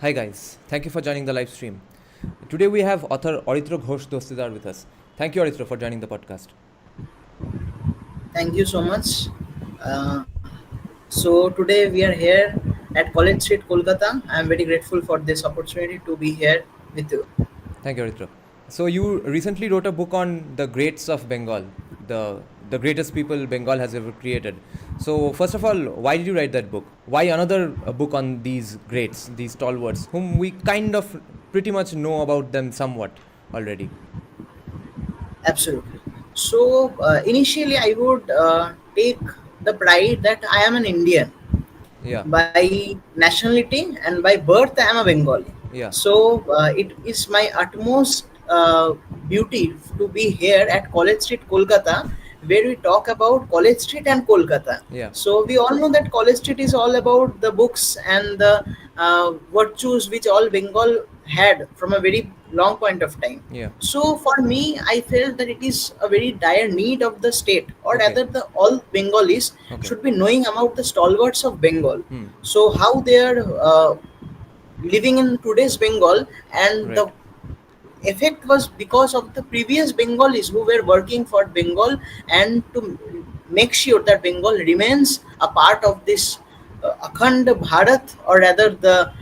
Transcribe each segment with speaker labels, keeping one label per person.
Speaker 1: Hi guys, thank you for joining the live stream. Today we have author Aritra Ghosh Dastidar with us. Thank you Aritra for joining the podcast.
Speaker 2: Thank you so much. Uh, so today we are here at College Street, Kolkata. I am very grateful for this opportunity to be here with you.
Speaker 1: Thank you Aritra. So you recently wrote a book on the greats of Bengal, the greatest people Bengal has ever created. So first of all, why did you write that book? Why another book on these greats, these stalwarts, whom we kind of pretty much know about them somewhat already?
Speaker 2: Absolutely. So initially, I would take the pride that I am an Indian
Speaker 1: Yeah,
Speaker 2: by nationality and by birth. I am a Bengali.
Speaker 1: yeah,
Speaker 2: So it is my utmost beauty to be here at College Street, Kolkata, where we talk about College Street and Kolkata.
Speaker 1: yeah,
Speaker 2: So we all know that College Street is all about the books and the virtues which all Bengal had from a very long point of time.
Speaker 1: yeah.
Speaker 2: So for me, I felt that it is a very dire need of the state, or
Speaker 1: Okay,
Speaker 2: rather, the all Bengalis
Speaker 1: okay.
Speaker 2: should be knowing about the stalwarts of Bengal.
Speaker 1: Hmm.
Speaker 2: So how they are living in today's Bengal, and
Speaker 1: Right.
Speaker 2: the effect was because of the previous Bengalis who were working for Bengal and to make sure that Bengal remains a part of this Akhand Bharat, or rather the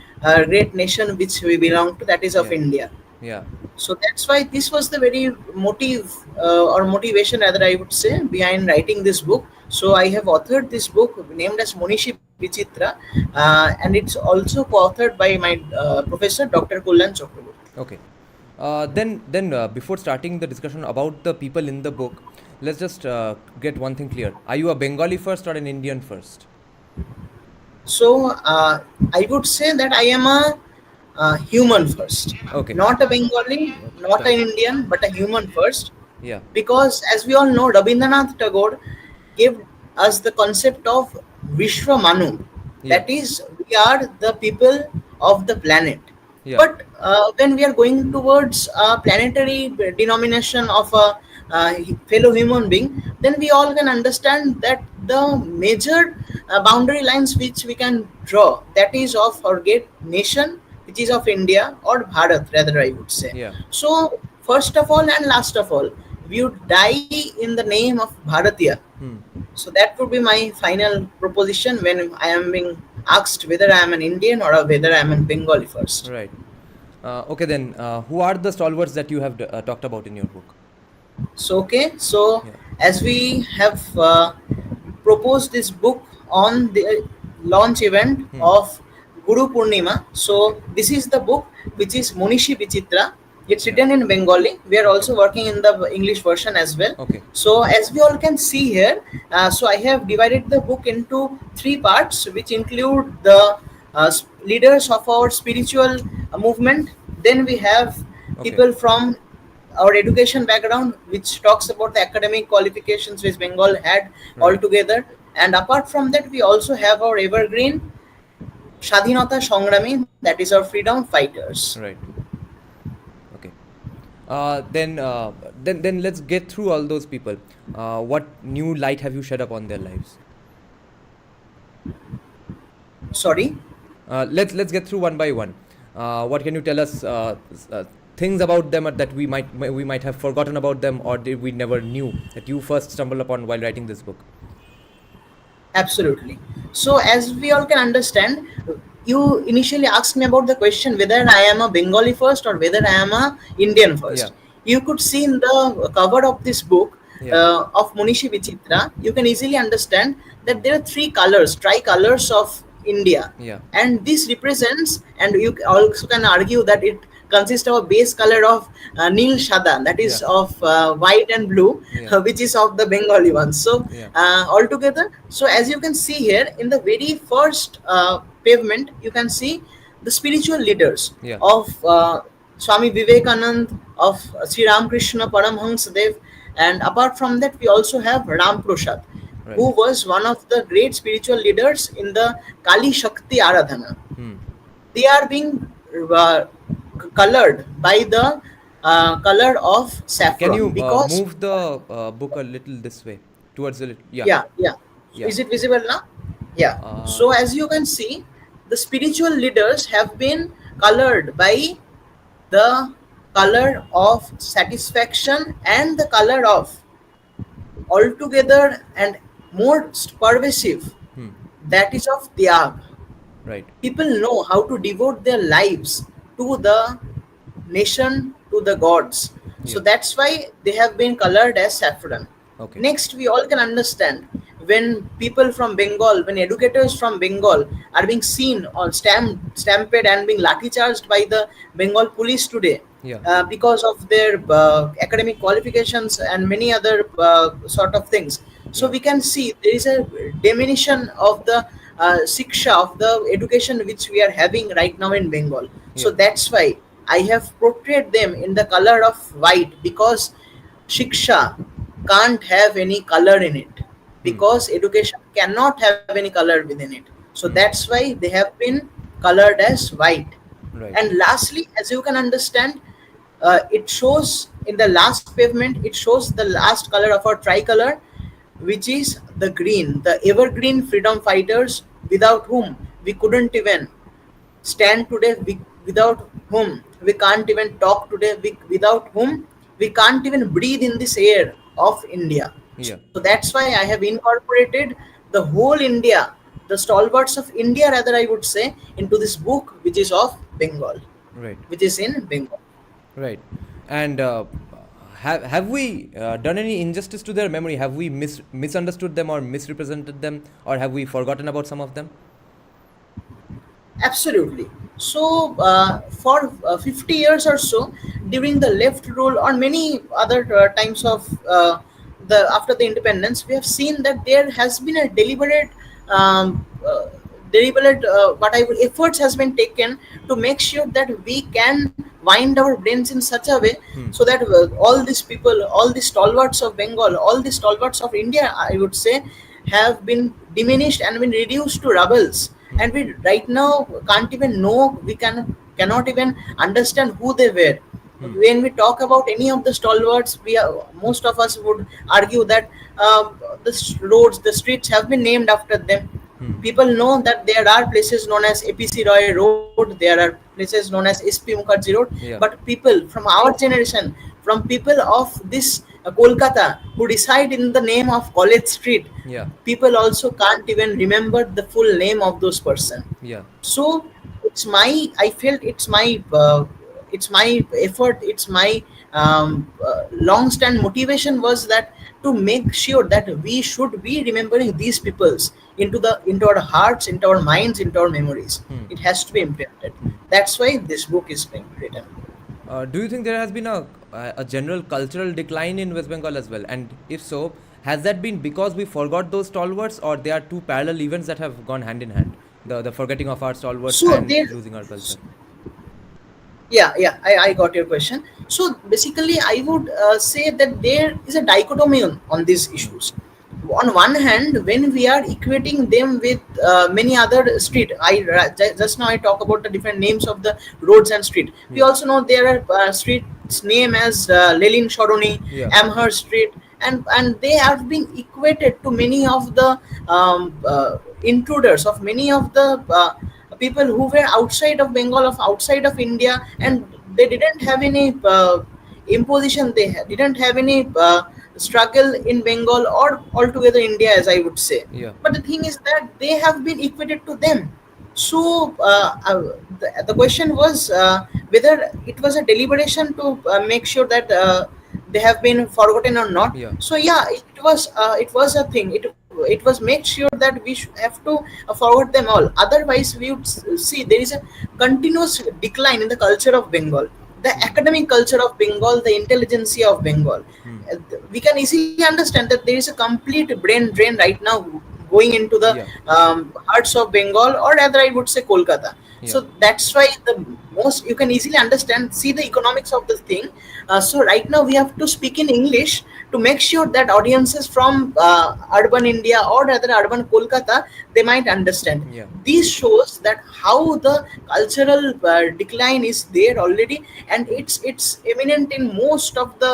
Speaker 2: great nation which we belong to, that is of
Speaker 1: Yeah,
Speaker 2: India.
Speaker 1: yeah.
Speaker 2: So that's why this was the very motive or motivation, rather, I would say, behind writing this book. So I have authored this book named as Manishi Vichitra, and it's also co-authored by my professor, Dr. Kullan Chakraborty.
Speaker 1: Okay. Then, before starting the discussion about the people in the book, let's just get one thing clear. Are you a Bengali first or an Indian first?
Speaker 2: So I would say that I am a human first,
Speaker 1: Okay.
Speaker 2: not a Bengali, not
Speaker 1: Done.
Speaker 2: an Indian, but a human first.
Speaker 1: Yeah.
Speaker 2: Because as we all know, Rabindranath Tagore gave us the concept of Vishwa Manu.
Speaker 1: Yeah.
Speaker 2: That is, we are the people of the planet.
Speaker 1: Yeah.
Speaker 2: But when we are going towards a planetary denomination of a fellow human being, then we all can understand that the major boundary lines which we can draw, that is of our great nation, which is of India, or Bharat, rather, I would say.
Speaker 1: Yeah.
Speaker 2: So, first of all and last of all, we would die in the name of Bharatiya.
Speaker 1: Hmm.
Speaker 2: So that would be my final proposition when I am being asked whether I am an Indian or whether I am a Bengali first.
Speaker 1: Right. Okay then. Who are the stalwarts that you have talked about in your book?
Speaker 2: So okay, so
Speaker 1: Yeah.
Speaker 2: as we have proposed this book on the launch event
Speaker 1: Hmm.
Speaker 2: of Guru Purnima, so this is the book which is Manishi Vichitra. It's
Speaker 1: Yeah.
Speaker 2: written in Bengali. We are
Speaker 1: Okay.
Speaker 2: also working in the English version as well.
Speaker 1: Okay.
Speaker 2: So as we all can see here, so I have divided the book into three parts, which include the leaders of our spiritual movement. Then we have
Speaker 1: Okay.
Speaker 2: people from our education background, which talks about the academic qualifications which Bengal had
Speaker 1: Right.
Speaker 2: altogether. And apart from that, we also have our evergreen Shadhinata Songrami, that is our freedom fighters.
Speaker 1: Right. Okay. Then let's get through all those people. What new light have you shed upon their lives?
Speaker 2: Sorry.
Speaker 1: Let's get through one by one. What can you tell us? Things about them that we might have forgotten about them, or did we never knew that you first stumbled upon while writing this book?
Speaker 2: Absolutely. So, as we all can understand, you initially asked me about the question whether I am a Bengali first or whether I am a Indian
Speaker 1: Yeah.
Speaker 2: first. You could see in the cover of this book
Speaker 1: Yeah.
Speaker 2: of Manishi Vichitra, you can easily understand that there are three colors, tricolors of India,
Speaker 1: Yeah.
Speaker 2: and this represents, and you also can argue that it consists of a base color of Nil Shada, that
Speaker 1: Yeah.
Speaker 2: is of white and blue,
Speaker 1: Yeah.
Speaker 2: which is of the Bengali one. So
Speaker 1: Yeah.
Speaker 2: altogether, so as you can see here in the very first pavement, you can see the spiritual leaders
Speaker 1: Yeah.
Speaker 2: of Swami Vivekanand, of Sri Ramakrishna Paramhansadev, and apart from that, we also have Ram Prasad,
Speaker 1: Right.
Speaker 2: who was one of the great spiritual leaders in the Kali Shakti Aradhana.
Speaker 1: Hmm.
Speaker 2: They are being colored by the color of
Speaker 1: Can you
Speaker 2: saffron, because
Speaker 1: move the book a little this way towards the yeah.
Speaker 2: yeah.
Speaker 1: Yeah.
Speaker 2: Is it visible now? Yeah.
Speaker 1: Uh,
Speaker 2: So as you can see, the spiritual leaders have been colored by the color of satisfaction and the color of altogether and most pervasive,
Speaker 1: Hmm.
Speaker 2: that is of tyag.
Speaker 1: Right.
Speaker 2: People know how to devote their lives to the nation, to the gods. So
Speaker 1: Yeah.
Speaker 2: that's why they have been colored as saffron.
Speaker 1: Okay.
Speaker 2: Next, we all can understand when people from Bengal, when educators from Bengal are being seen or stamped and being lathi charged by the Bengal police today,
Speaker 1: Yeah.
Speaker 2: because of their academic qualifications and many other sort of things. So
Speaker 1: Yeah.
Speaker 2: we can see there is a diminution of the shiksha, of the education which we are having right now in Bengal. So
Speaker 1: Yeah.
Speaker 2: that's why I have portrayed them in the color of white, because shiksha can't have any color in it,
Speaker 1: Hmm.
Speaker 2: because education cannot have any color within it. So
Speaker 1: Hmm.
Speaker 2: that's why they have been colored as white.
Speaker 1: Right.
Speaker 2: And lastly, as you can understand, it shows in the last pavement, it shows the last color of our tricolor, which is the green, the evergreen freedom fighters, without whom we couldn't even stand today, without whom we can't even talk today, without whom we can't even breathe in this air of India.
Speaker 1: Yeah.
Speaker 2: So that's why I have incorporated the whole India, the stalwarts of India, rather I would say, into this book, which is of Bengal,
Speaker 1: Right.
Speaker 2: which is in Bengal.
Speaker 1: Right. And have we done any injustice to their memory? Have we misunderstood them or misrepresented them, or have we forgotten about some of them?
Speaker 2: Absolutely. So, for 50 years or so, during the left rule or many other times of the after the independence, we have seen that there has been a um, uh, deliberate what I would efforts has been taken to make sure that we can wind our brains in such a way
Speaker 1: Hmm.
Speaker 2: so that all these people, all the stalwarts of Bengal, all the stalwarts of India, I would say, have been diminished and been reduced to rubbles,
Speaker 1: Hmm.
Speaker 2: and we right now can't even know, we cannot even understand who they were.
Speaker 1: Hmm.
Speaker 2: When we talk about any of the stalwarts, we are, most of us would argue that roads, the streets have been named after them.
Speaker 1: Hmm.
Speaker 2: People know that there are places known as APC Roy Road, there are places known as SP Mukherjee Road,
Speaker 1: Yeah.
Speaker 2: but people from our generation, from people of this Kolkata, who reside in the name of College Street,
Speaker 1: Yeah.
Speaker 2: people also can't even remember the full name of those person.
Speaker 1: Yeah.
Speaker 2: So I felt it's my effort, it's my long stand motivation was that to make sure that we should be remembering these peoples into our hearts, into our minds, into our memories.
Speaker 1: Hmm.
Speaker 2: It has to be implemented.
Speaker 1: Hmm.
Speaker 2: That's why this book is being written.
Speaker 1: Do you think there has been a general cultural decline in West Bengal as well? And if so, has that been because we forgot those stalwarts, or they are two parallel events that have gone hand in hand? The forgetting of our stalwarts
Speaker 2: So
Speaker 1: and
Speaker 2: there,
Speaker 1: losing our culture.
Speaker 2: I got your question. So basically, I would say that there is a dichotomy on these
Speaker 1: Hmm.
Speaker 2: issues. On one hand, when we are equating them with many other street, just now I talk about the different names of the roads and street. We
Speaker 1: Yeah.
Speaker 2: also know there are streets name as Lelin Shoroni,
Speaker 1: Yeah.
Speaker 2: Amherst Street, and they have been equated to many of the intruders, of many of the people who were outside of Bengal, of outside of India,
Speaker 1: Yeah.
Speaker 2: and they didn't have any imposition. They didn't have any struggle in Bengal or altogether India, as I would say.
Speaker 1: Yeah.
Speaker 2: But the thing is that they have been equated to them. So the question was whether it was a deliberation to make sure that they have been forgotten or not.
Speaker 1: Yeah.
Speaker 2: So yeah, it was a thing. It was made sure that we should have to forward them all. Otherwise, we would see there is a continuous decline in the culture of Bengal, the
Speaker 1: Hmm.
Speaker 2: academic culture of Bengal, the intelligentsia of Bengal.
Speaker 1: Hmm.
Speaker 2: We can easily understand that there is a complete brain drain right now going into the
Speaker 1: Yeah.
Speaker 2: hearts of Bengal, or rather, I would say Kolkata.
Speaker 1: Yeah.
Speaker 2: So that's why the most you can easily understand, see the economics of the thing. So right now we have to speak in English to make sure that audiences from urban India or rather urban Kolkata, they might understand.
Speaker 1: Yeah.
Speaker 2: This shows that how the cultural decline is there already, and
Speaker 1: Hmm.
Speaker 2: it's eminent in most of the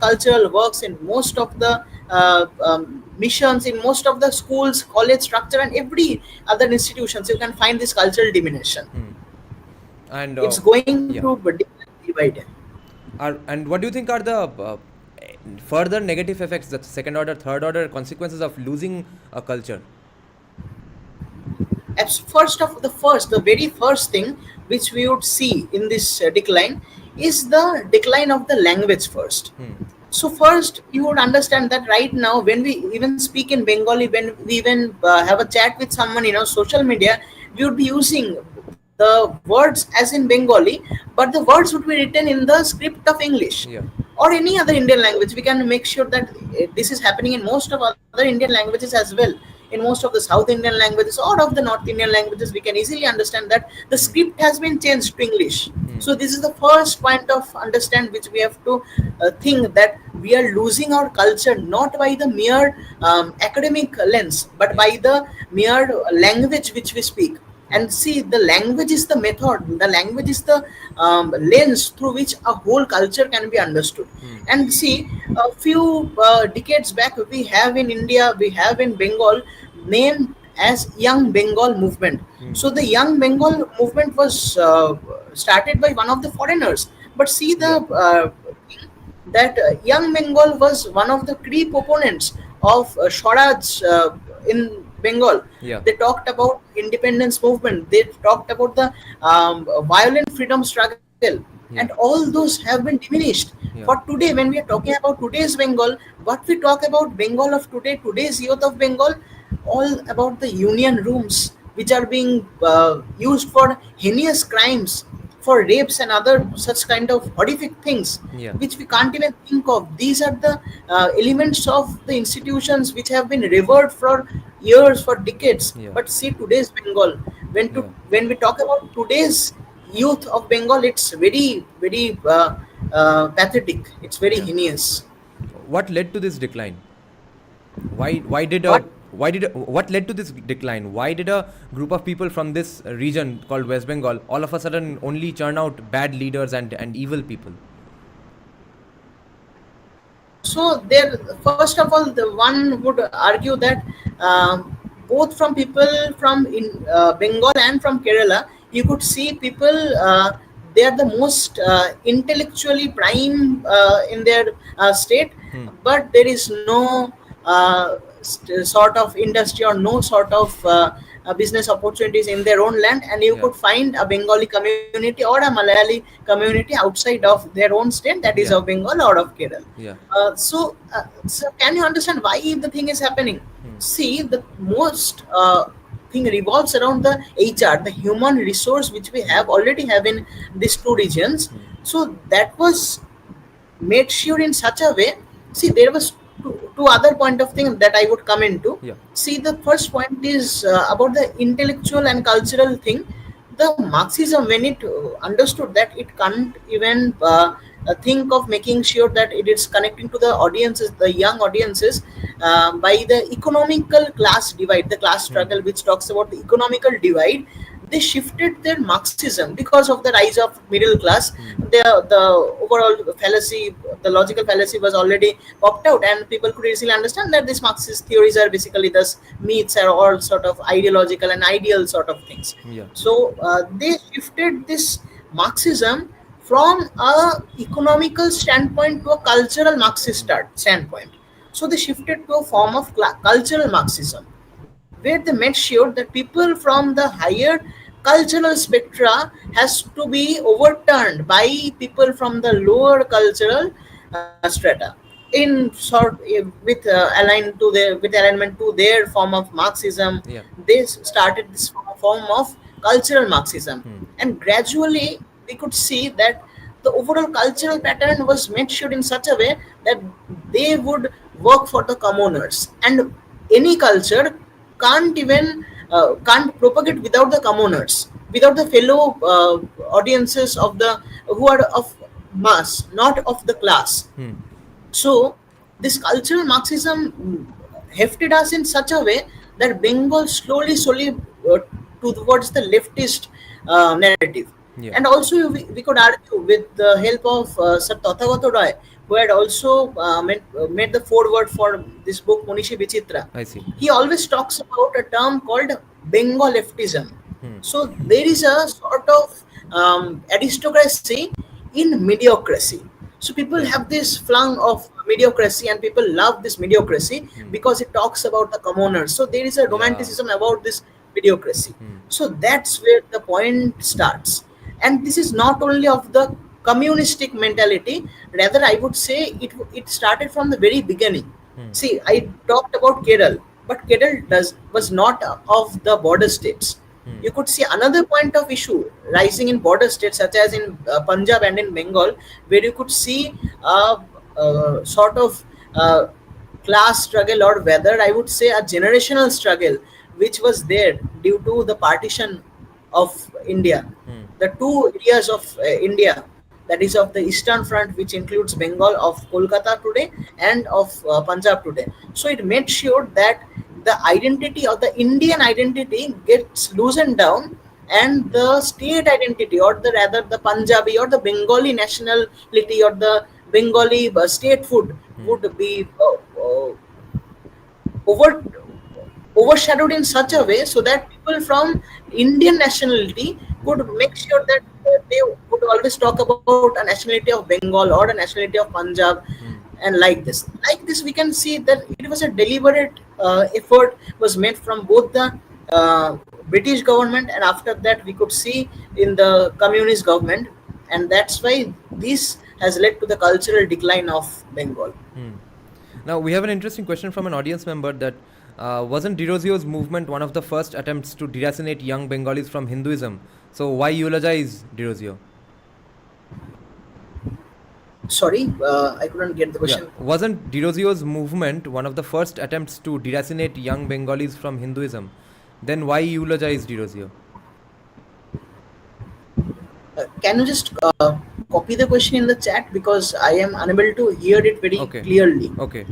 Speaker 2: cultural works, in most of the missions, in most of the schools, college structure, and every other institutions. You can find this cultural diminution.
Speaker 1: Hmm. And
Speaker 2: It's going to
Speaker 1: yeah,
Speaker 2: divide.
Speaker 1: and what do you think are the further negative effects, the second order, third order consequences of losing a culture?
Speaker 2: The very first thing which we would see in this decline is the decline of the language first.
Speaker 1: Hmm.
Speaker 2: So first, you would understand that right now, when we even speak in Bengali, when we even have a chat with someone, social media, we would be using the words as in Bengali, but the words would be written in the script of English
Speaker 1: Yeah.
Speaker 2: or any other Indian language. We can make sure that this is happening in most of other Indian languages as well. In most of the South Indian languages or of the North Indian languages, we can easily understand that the
Speaker 1: Hmm.
Speaker 2: script has been changed to English.
Speaker 1: Hmm.
Speaker 2: So this is the first point of understand which we have to think, that we are losing our culture not by the mere academic lens, but
Speaker 1: Yeah.
Speaker 2: by the mere language which we speak.
Speaker 1: Hmm.
Speaker 2: And see, the language is the method, the language is the lens through which a whole culture can be understood.
Speaker 1: Hmm.
Speaker 2: And see, a few decades back, we have in India, we have in Bengal, named as Young Bengal movement.
Speaker 1: Hmm.
Speaker 2: So the Young Bengal movement was started by one of the foreigners. But see the
Speaker 1: Yeah.
Speaker 2: that Young Bengal was one of the key proponents of Swaraj in Bengal.
Speaker 1: Yeah.
Speaker 2: They talked about independence movement. They talked about the violent freedom struggle, and
Speaker 1: Yeah.
Speaker 2: all those have been diminished. For
Speaker 1: Yeah.
Speaker 2: today, when we are talking about today's Bengal, what we talk about Bengal of today, today's youth of Bengal, all about the union rooms which are being used for heinous crimes, for rapes and other such kind of horrific things
Speaker 1: Yeah.
Speaker 2: which we can't even think of. These are the elements of the institutions which have been revered for years, for decades.
Speaker 1: Yeah.
Speaker 2: But see today's Bengal,
Speaker 1: Yeah.
Speaker 2: when we talk about today's youth of Bengal, it's very pathetic. It's very
Speaker 1: Yeah.
Speaker 2: heinous.
Speaker 1: What led to this decline?
Speaker 2: What
Speaker 1: What led to this decline? Why did a group of people from this region called West Bengal all of a sudden only churn out bad leaders and evil people?
Speaker 2: So there, first of all, the one would argue that both from people from in Bengal and from Kerala, you could see people. They are the most intellectually prime in their state,
Speaker 1: Hmm.
Speaker 2: but there is no sort of industry or no sort of business opportunities in their own land, and you
Speaker 1: Yeah.
Speaker 2: could find a Bengali community or a Malayali community outside of their own state, that is
Speaker 1: Yeah.
Speaker 2: of Bengal or of Kerala.
Speaker 1: Yeah.
Speaker 2: So can you understand why the thing is happening?
Speaker 1: Hmm.
Speaker 2: See, the most thing revolves around the HR, the human resource which we
Speaker 1: Hmm.
Speaker 2: have already have in these two regions.
Speaker 1: Hmm.
Speaker 2: So that was made sure in such a way. See, there was two other point of thing that I would come into.
Speaker 1: Yeah.
Speaker 2: See, the first point is about the intellectual and cultural thing. The Marxism, when it understood that it can't even think of making sure that it is connecting to the audiences, the young audiences, by the economical class divide, the class
Speaker 1: Hmm.
Speaker 2: struggle, which talks about the economical divide. They shifted their Marxism because of the rise of middle class.
Speaker 1: Hmm.
Speaker 2: The overall fallacy, the logical fallacy was already popped out, and people could easily understand that these Marxist theories are basically thus myths, are all sort of ideological and ideal sort of things.
Speaker 1: Yeah.
Speaker 2: So they shifted this Marxism from a economical standpoint to a cultural Marxist
Speaker 1: Hmm.
Speaker 2: standpoint. So they shifted to a form of cultural Marxism, where they made sure that people from the higher cultural spectra has to be overturned by people from the lower cultural strata, in sort with aligned to their with alignment to their form of Marxism.
Speaker 1: Yeah.
Speaker 2: They started this form of cultural Marxism,
Speaker 1: Hmm.
Speaker 2: and gradually we could see that the overall cultural pattern was made sure in such a way that they would work for the commoners, and any culture can't propagate without the commoners, without the fellow audiences of the who are of mass, not of the class.
Speaker 1: Hmm.
Speaker 2: So this cultural Marxism hefted us in such a way that Bengal slowly towards the leftist narrative.
Speaker 1: Yeah.
Speaker 2: And also we could argue with the help of Sir Tathagata Roy, who had also made the foreword for this book Manishi Vichitra.
Speaker 1: I see.
Speaker 2: He always talks about a term called Bengal leftism.
Speaker 1: Hmm.
Speaker 2: So there is a sort of aristocracy in mediocrity. So people
Speaker 1: Hmm.
Speaker 2: have this flung of mediocrity, and people love this mediocrity
Speaker 1: Hmm.
Speaker 2: because it talks about the commoners. So there is a
Speaker 1: Yeah.
Speaker 2: romanticism about this mediocrity.
Speaker 1: Hmm.
Speaker 2: So that's where the point starts. And this is not only of the communistic mentality, rather I would say it started from the very beginning.
Speaker 1: Hmm.
Speaker 2: See, I talked about Kerala, but Kerala was not of the border states.
Speaker 1: Hmm.
Speaker 2: You could see another point of issue rising in border states such as in Punjab and in Bengal, where you could see sort of uh, class struggle, or whether I would say a generational struggle, which was there due to the partition of India.
Speaker 1: Hmm.
Speaker 2: The two areas of India, that is of the eastern front, which includes Bengal, of Kolkata today, and of Punjab today. So it made sure that the identity of the Indian identity gets loosened down, and
Speaker 1: Hmm.
Speaker 2: the state identity, or the rather the Punjabi or the Bengali nationality, or the Bengali state food
Speaker 1: Hmm.
Speaker 2: would be over overshadowed in such a
Speaker 1: Hmm.
Speaker 2: way so that people from Indian nationality could make sure that they would always talk about a nationality of Bengal or a nationality of Punjab,
Speaker 1: Hmm.
Speaker 2: and like this. Like this, we can see that it was a deliberate effort was made from both the British government, and after that we could see in the communist government, and that's why this has led to the cultural decline of Bengal.
Speaker 1: Hmm. Now we have an interesting question from an audience member that wasn't Dirosio's movement one of the first attempts to deracinate young Bengalis from Hinduism? So why eulogize Dirosio?
Speaker 2: Sorry, I couldn't get the
Speaker 1: Yeah,
Speaker 2: question.
Speaker 1: wasn't Dirosio's movement one of the first attempts to deracinate young Bengalis from Hinduism? Then why eulogize Dirosio?
Speaker 2: Can you just copy the question in the chat, because I am unable to hear it very
Speaker 1: Okay,
Speaker 2: clearly.
Speaker 1: okay.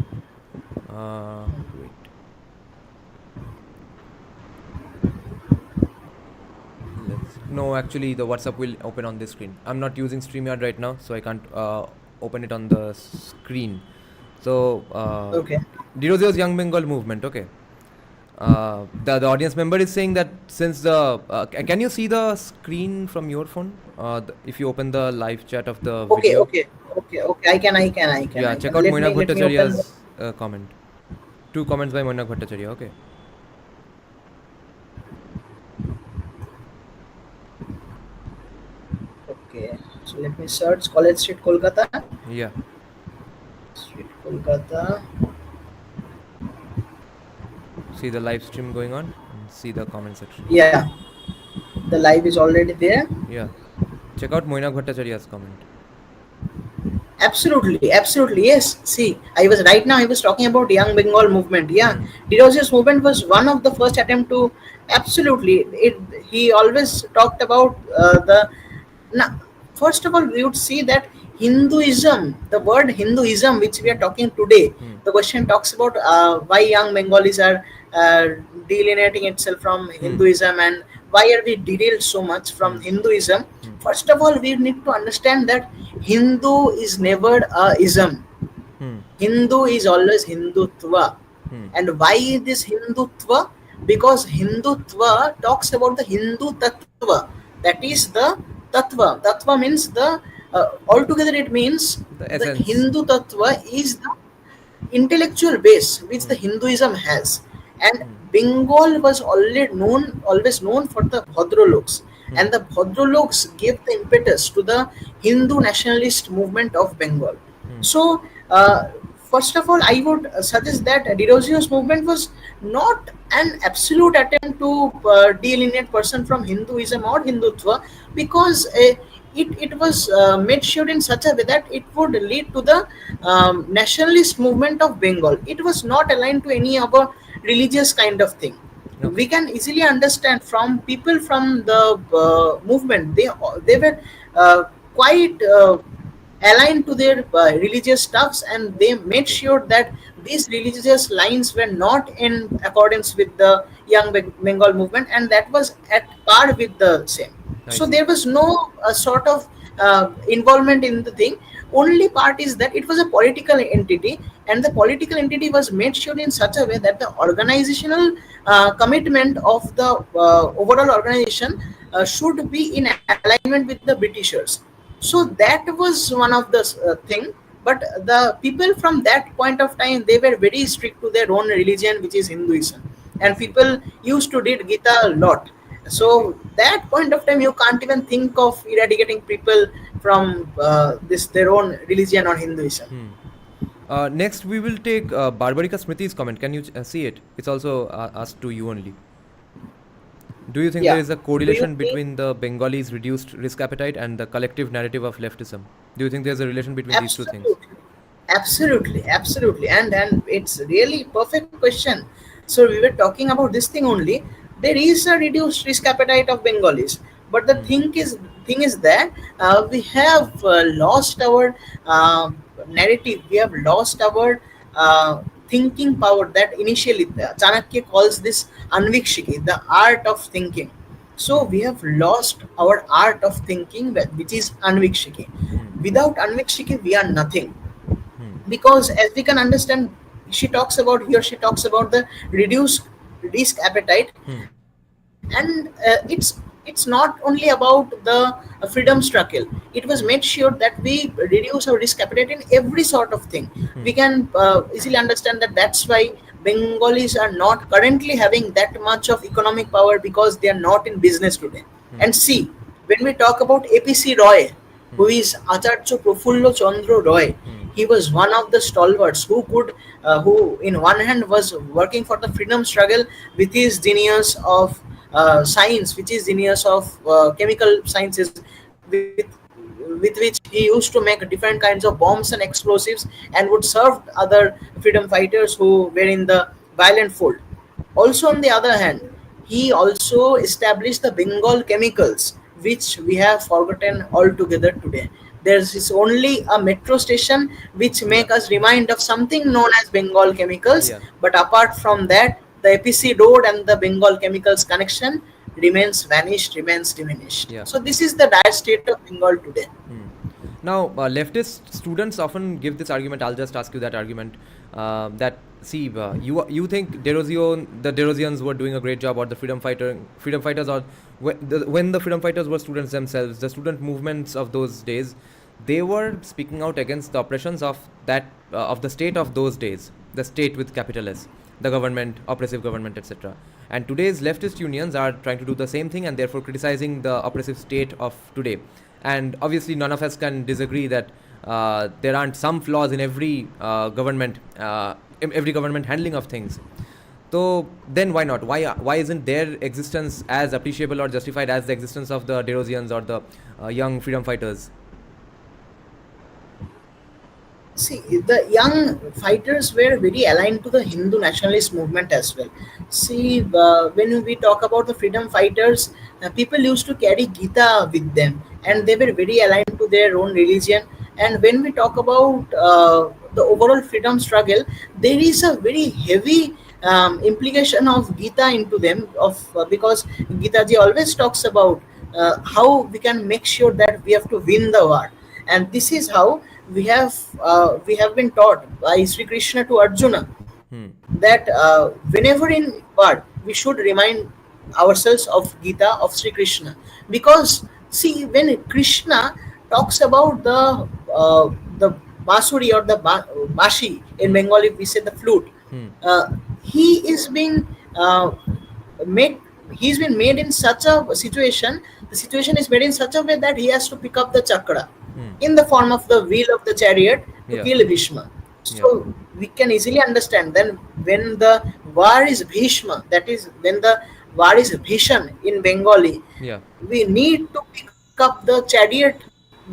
Speaker 1: Wait. Let's. No, actually, the WhatsApp will open on this screen. I'm not using StreamYard right now, so I can't open it on the screen. So,
Speaker 2: Okay.
Speaker 1: Dirosio's Young Bengal movement. Okay. The audience member is saying that since the can you see the screen from your phone? If you open the live chat of the
Speaker 2: Okay.
Speaker 1: video,
Speaker 2: Okay. Okay. Okay. I can. I can. I can.
Speaker 1: yeah,
Speaker 2: I
Speaker 1: check
Speaker 2: can.
Speaker 1: out
Speaker 2: Let
Speaker 1: Moinak
Speaker 2: me. Let me open. The,
Speaker 1: Bhattacharya's comment. Two comments by Moinak Bhattacharya. Okay.
Speaker 2: okay. So let me search College Street, Kolkata.
Speaker 1: Yeah.
Speaker 2: Street, Kolkata.
Speaker 1: See the live stream going on and see the comment section.
Speaker 2: Yeah. The live is already there.
Speaker 1: Yeah. Check out Moinak Bhattacharya's comment.
Speaker 2: Absolutely, absolutely. Yes. See, I was right now. I was talking about Young Bengal movement. Yeah,
Speaker 1: Hmm.
Speaker 2: Dirosius movement was one of the first attempt to. Absolutely, it. He always talked about the. Now, first of all, we would see that Hinduism, the word Hinduism, which we are talking today,
Speaker 1: Hmm.
Speaker 2: the question talks about why young Bengalis are delineating itself from
Speaker 1: Hmm.
Speaker 2: Hinduism, and why are we derailed so much from
Speaker 1: Hmm.
Speaker 2: Hinduism.
Speaker 1: Hmm.
Speaker 2: First of all, we need to understand that Hindu is never a ism.
Speaker 1: Hmm.
Speaker 2: Hindu is always Hindutva.
Speaker 1: Hmm.
Speaker 2: And why this Hindutva? Because Hindutva talks about the Hindu Tattva. That is the Tattva. Tattva means the, altogether it means
Speaker 1: The
Speaker 2: the
Speaker 1: essence.
Speaker 2: Hindu Tattva is the intellectual base which the
Speaker 1: Hmm.
Speaker 2: Hinduism has. And
Speaker 1: Hmm.
Speaker 2: Bengal was always known for the Bhadraloks,
Speaker 1: Hmm.
Speaker 2: and the Bhadraloks gave the impetus to the Hindu nationalist movement of Bengal.
Speaker 1: Hmm.
Speaker 2: So, first of all, I would suggest that Dirosio's movement was not an absolute attempt to delineate person from Hinduism or Hindutva, because it was made sure in such a way that it would lead to the nationalist movement of Bengal. It was not aligned to any other religious kind of thing. We
Speaker 1: Okay.
Speaker 2: can easily understand from people from the movement. They were quite aligned to their religious stuffs, and they made
Speaker 1: Okay.
Speaker 2: sure that these religious lines were not in accordance with the young Bengal movement, and that was at par with the same.
Speaker 1: I
Speaker 2: So
Speaker 1: see.
Speaker 2: there was no sort of involvement in the thing. Only part is that it was a political entity, and the political entity was made sure in such a way that the organizational commitment of the overall organization should be in alignment with the Britishers. So that was one of the thing. But the people from that point of time, they were very strict to their own religion, which is Hinduism,
Speaker 1: I
Speaker 2: and
Speaker 1: see.
Speaker 2: people used to read Gita a lot.
Speaker 1: I see.
Speaker 2: So that point of time, you can't even think of eradicating people from this their own religion or Hinduism.
Speaker 1: Hmm. Next, we will take Barbarika Smriti's comment. Can you see it? It's also asked to you only. Do you think there
Speaker 2: Yeah.
Speaker 1: is a
Speaker 2: Do you
Speaker 1: correlation
Speaker 2: think?
Speaker 1: between the Bengalis' reduced risk appetite and the collective narrative of leftism? Do you think there's a relation between these two things?
Speaker 2: Absolutely, absolutely, and it's really perfect question. So we were talking about this thing only. There is a reduced risk appetite of Bengalis, but the
Speaker 1: Hmm.
Speaker 2: thing is that we have lost our narrative. We have lost our thinking power that initially Chanakya calls this anvikshiki, the art of thinking. So
Speaker 1: Hmm.
Speaker 2: we have lost our art of thinking, which is anvikshiki.
Speaker 1: Hmm.
Speaker 2: Without anvikshiki, we are nothing.
Speaker 1: Hmm.
Speaker 2: Because as we can understand, she talks about the reduced risk appetite,
Speaker 1: Hmm.
Speaker 2: and it's not only about the freedom struggle. It was made
Speaker 1: Hmm.
Speaker 2: sure that we reduce our risk appetite in every sort of thing. We
Speaker 1: Hmm.
Speaker 2: can easily understand that that's why Bengalis are not currently having that much of economic power, because they are not in business today.
Speaker 1: Hmm.
Speaker 2: And see, when we talk about APC Roy, who
Speaker 1: Hmm.
Speaker 2: is Acharya Prafullo Chandra Roy,
Speaker 1: Hmm.
Speaker 2: he was one of the stalwarts who in one hand was working for the freedom struggle with his genius of science, which is genius of chemical sciences, with which he used to make different kinds of bombs and explosives, and would serve other freedom fighters who were in the violent fold. Also, on the other hand, he also established the Bengal chemicals, which we have forgotten altogether today. There is only a metro station which
Speaker 1: Yeah.
Speaker 2: make us remind of something known as Bengal chemicals.
Speaker 1: Yeah.
Speaker 2: But apart from that, the APC road and the Bengal chemicals connection remains vanished, remains diminished.
Speaker 1: Yeah.
Speaker 2: So this is the dire state of Bengal today.
Speaker 1: Hmm. Now, leftist students often give this argument. I'll just ask you that argument. That see, you think the Derosians were doing a great job, or the freedom fighters, or when the freedom fighters were students themselves, the student movements of those days, they were speaking out against the oppressions of of the state of those days, the state with capital S, the government, oppressive government, etc. And today's leftist unions are trying to do the same thing, and therefore criticizing the oppressive state of today. And obviously, none of us can disagree that there aren't some flaws in every government handling of things. So then why not? Why isn't their existence as appreciable or justified as the existence of the Derosians or the young freedom fighters?
Speaker 2: See, the young fighters were very aligned to the Hindu nationalist movement as well. See, when we talk about the freedom fighters, people used to carry Gita with them,
Speaker 1: Hmm.
Speaker 2: and they were very aligned to their own religion. And when we talk about the overall freedom struggle, there is a very heavy implication of Gita into them, of because Gita ji always talks about how we can make sure that we have to win the war, and this is how we have been taught by Sri Krishna to Arjuna,
Speaker 1: Hmm.
Speaker 2: that whenever in war we should remind ourselves of Gita of Sri Krishna, because see, when Krishna talks about the basuri or the bashi, in
Speaker 1: Hmm.
Speaker 2: Bengali we say the flute,
Speaker 1: Hmm.
Speaker 2: uh, he is being made he's been made in such a situation. The situation is made in such a way that he has to pick up the chakra
Speaker 1: Hmm.
Speaker 2: in the form of the wheel of the chariot to
Speaker 1: Yeah.
Speaker 2: kill Bhishma.
Speaker 1: Yeah.
Speaker 2: So we can easily understand then, when the war is Bhishma, that is when the war is Bhishan in Bengali,
Speaker 1: Yeah.
Speaker 2: we need to pick up the chariot,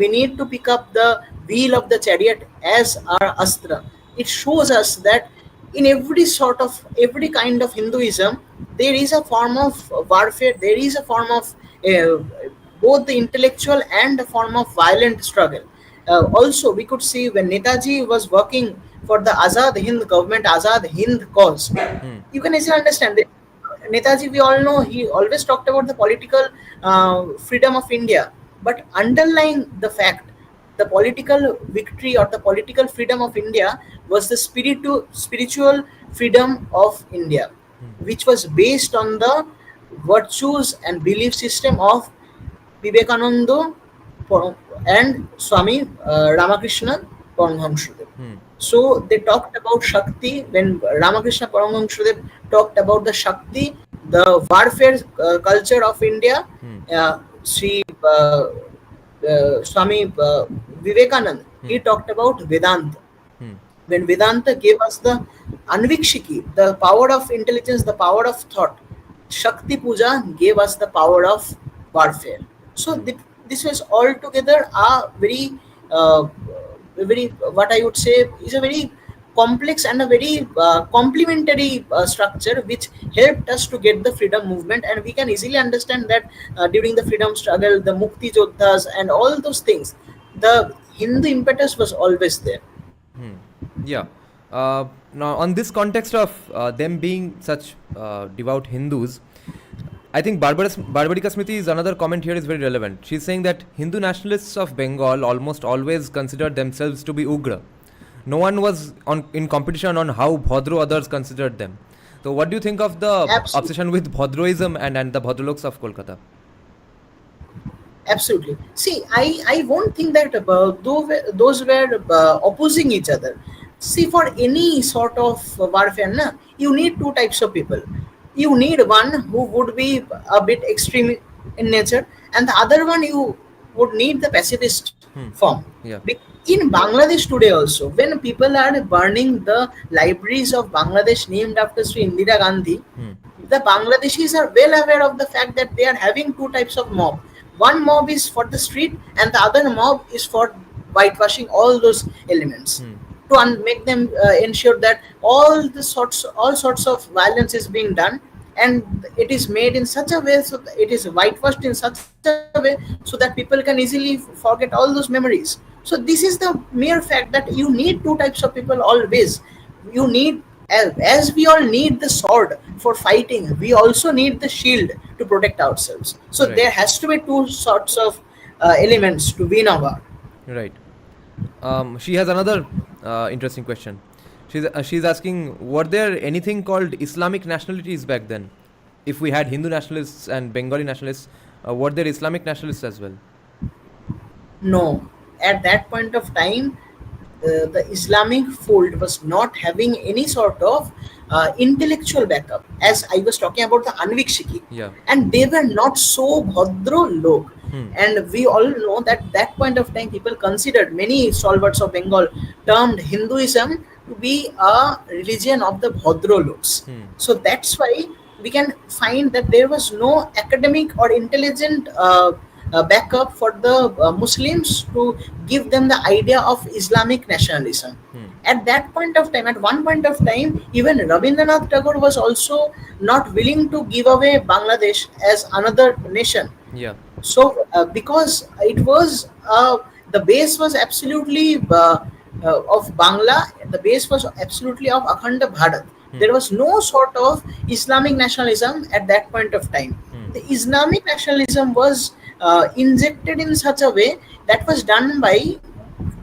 Speaker 2: we need to pick up the wheel of the chariot as our astra. It shows us that in every kind of Hinduism, there is a form of warfare, there is a form of both the intellectual and a form of violent struggle. Also, we could see when Netaji was working for the Azad Hind government, Azad Hind cause,
Speaker 1: Hmm.
Speaker 2: you can easily understand that Netaji, we all know, he always talked about the political freedom of India, but underlying the fact, the political victory or the political freedom of India was the spiritual freedom of India,
Speaker 1: Hmm.
Speaker 2: which was based on the virtues and belief system of Vivekananda and Swami Ramakrishna Paramhamsadev.
Speaker 1: Hmm.
Speaker 2: So they talked about Shakti when Ramakrishna Paramhamsadev talked about the Shakti, the warfare culture of India.
Speaker 1: Hmm.
Speaker 2: Sri Swami Vivekananda, he
Speaker 1: Hmm.
Speaker 2: talked about Vedanta.
Speaker 1: Hmm.
Speaker 2: When Vedanta gave us the Anvikshiki, the power of intelligence, the power of thought, Shakti Puja gave us the power of warfare. So
Speaker 1: Hmm.
Speaker 2: this was altogether a uh, very what I would say is a very complex and a very complementary structure which helped us to get the freedom movement, and we can easily understand that during the freedom struggle, the Mukti Jodhas and all those things, the Hindu impetus was always there.
Speaker 1: Hmm. Yeah. Now, on this context of them being such devout Hindus, I think Barbarika Smriti's another comment here is very relevant. She's saying that Hindu nationalists of Bengal almost always considered themselves to be Ugra. No one was in competition on how Bhodro others considered them. So, what do you think of the
Speaker 2: Absolutely.
Speaker 1: obsession with Bhodroism and the Bhodroloks of Kolkata?
Speaker 2: Absolutely. See, I won't think that those were opposing each other. See, for any sort of warfare, na, you need two types of people. You need one who would be a bit extreme in nature, and the other one you would need the pacifist
Speaker 1: Hmm.
Speaker 2: form.
Speaker 1: Yeah.
Speaker 2: In Bangladesh today also, when people are burning the libraries of Bangladesh named after Sri Indira Gandhi,
Speaker 1: Hmm.
Speaker 2: the Bangladeshis are well aware of the fact that they are having two types of mob. One mob is for the street, and the other mob is for whitewashing all those elements
Speaker 1: Hmm.
Speaker 2: to make them ensure that all sorts of violence is being done, and it is made in such a way, so that it is whitewashed in such a way so that people can easily forget all those memories. So this is the mere fact that you need two types of people always. You need, as we all need the sword for fighting, we also need the shield to protect ourselves. So
Speaker 1: Right.
Speaker 2: there has to be two sorts of elements to win a war.
Speaker 1: Right. She has another interesting question. She's asking, were there anything called Islamic nationalities back then? If we had Hindu nationalists and Bengali nationalists, were there Islamic nationalists as well?
Speaker 2: No, at that point of time, the Islamic fold was not having any sort of intellectual backup. As I was talking about the Anvikshiki,
Speaker 1: Yeah.
Speaker 2: and they were not so Bhadro log.
Speaker 1: Hmm.
Speaker 2: And we all know that that point of time, people considered, many stalwarts of Bengal termed Hinduism to be a religion of the Bhadro logs.
Speaker 1: Hmm.
Speaker 2: So that's why we can find that there was no academic or intelligent backup for the Muslims to give them the idea of Islamic nationalism.
Speaker 1: Hmm.
Speaker 2: At that point of time, at one point of time, even Rabindranath Tagore was also not willing to give away Bangladesh as another nation.
Speaker 1: Yeah.
Speaker 2: So because it was the base was absolutely of Bangla, the base was absolutely of Akhanda Bharat.
Speaker 1: Hmm.
Speaker 2: There was no sort of Islamic nationalism at that point of time.
Speaker 1: Hmm.
Speaker 2: The Islamic nationalism was injected in such a way that was done by,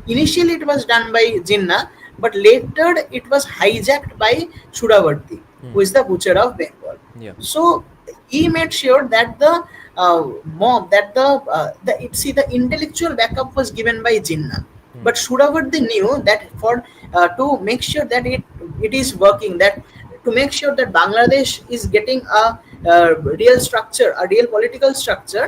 Speaker 2: initially it was done by Jinnah, but later it was hijacked by Sudavarti,
Speaker 1: Hmm.
Speaker 2: who is the butcher of Bengal.
Speaker 1: Yeah.
Speaker 2: So he made sure that the mob, that see, the intellectual backup was given by Jinnah,
Speaker 1: Hmm.
Speaker 2: but Sudavarti knew that for to make sure that it is working, that to make sure that Bangladesh is getting a real structure, a real political structure,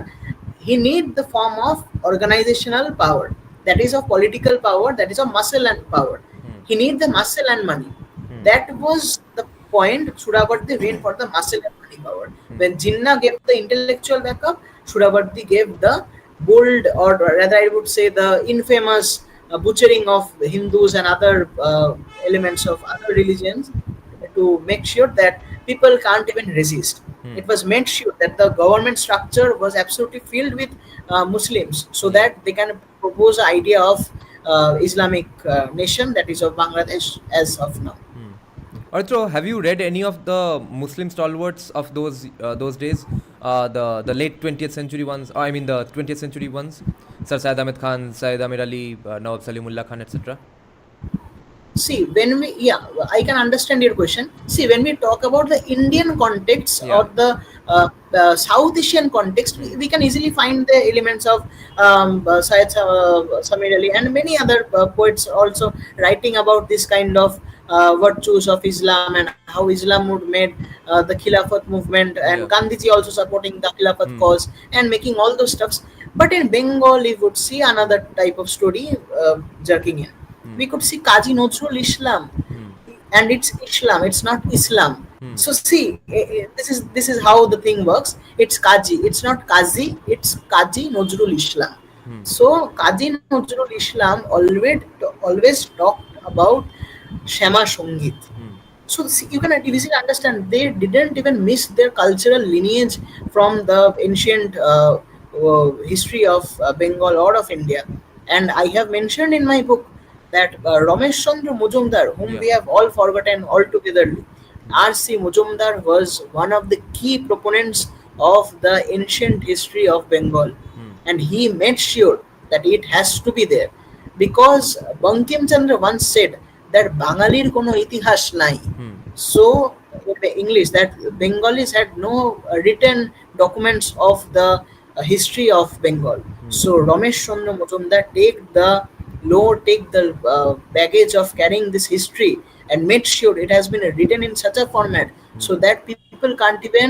Speaker 2: he need the form of organizational power, that is of political power, that is of muscle and power.
Speaker 1: Hmm.
Speaker 2: He need the muscle and money.
Speaker 1: Hmm.
Speaker 2: That was the point Suravarti went for, the muscle and money power.
Speaker 1: Hmm.
Speaker 2: When Jinnah gave the intellectual backup, Suravarti gave the bold, or rather I would say the infamous butchering of Hindus and other elements of other religions, to make sure that people can't even resist.
Speaker 1: Hmm.
Speaker 2: It was made sure that the government structure was absolutely filled with Muslims, so
Speaker 1: Yeah.
Speaker 2: that they can propose an idea of Islamic nation, that is of Bangladesh as of now.
Speaker 1: Hmm. Aritra, have you read any of the Muslim stalwarts of those days? The late 20th century ones. I mean the 20th century ones. Sir Syed Ahmed Khan, Syed Amir Ali, Nawab Salimullah Khan, etc.
Speaker 2: See, when we, yeah, I can understand your question. See, when we talk about the Indian context
Speaker 1: Yeah.
Speaker 2: or the South Asian context, we can easily find the elements of Syed Samir Ali and many other poets also writing about this kind of virtues of Islam and how Islam would made the Khilafat movement, and
Speaker 1: Yeah.
Speaker 2: Gandhiji also supporting the Khilafat
Speaker 1: Hmm.
Speaker 2: cause and making all those stuffs. But in Bengal, we would see another type of story jerking in.
Speaker 1: Hmm.
Speaker 2: We could see Kaji Nazrul Islam,
Speaker 1: Hmm.
Speaker 2: and it's Islam. It's not Islam.
Speaker 1: Hmm.
Speaker 2: So see, this is how the thing works. It's Kaji. It's not Kazi. It's Kaji Nazrul Islam.
Speaker 1: Hmm.
Speaker 2: So Kaji Nazrul Islam always talked about Shema Songit.
Speaker 1: Hmm.
Speaker 2: So see, you can easily understand they didn't even miss their cultural lineage from the ancient history of Bengal or of India. And I have mentioned in my book that Ramesh Chandra Mujumdar, whom
Speaker 1: Yeah.
Speaker 2: we have all forgotten altogether,
Speaker 1: Hmm.
Speaker 2: R.C. Mujumdar was one of the key proponents of the ancient history of Bengal,
Speaker 1: Hmm.
Speaker 2: and he made sure that it has to be there, because Bankim Chandra once said that বাঙালির কোনো ইতিহাস নাই.
Speaker 1: Hmm.
Speaker 2: So in the English, that Bengalis had no written documents of the history of Bengal.
Speaker 1: Hmm.
Speaker 2: So Ramesh Chandra Mujumdar take the baggage of carrying this history and made sure it has been written in such a format
Speaker 1: Hmm.
Speaker 2: so that people can't even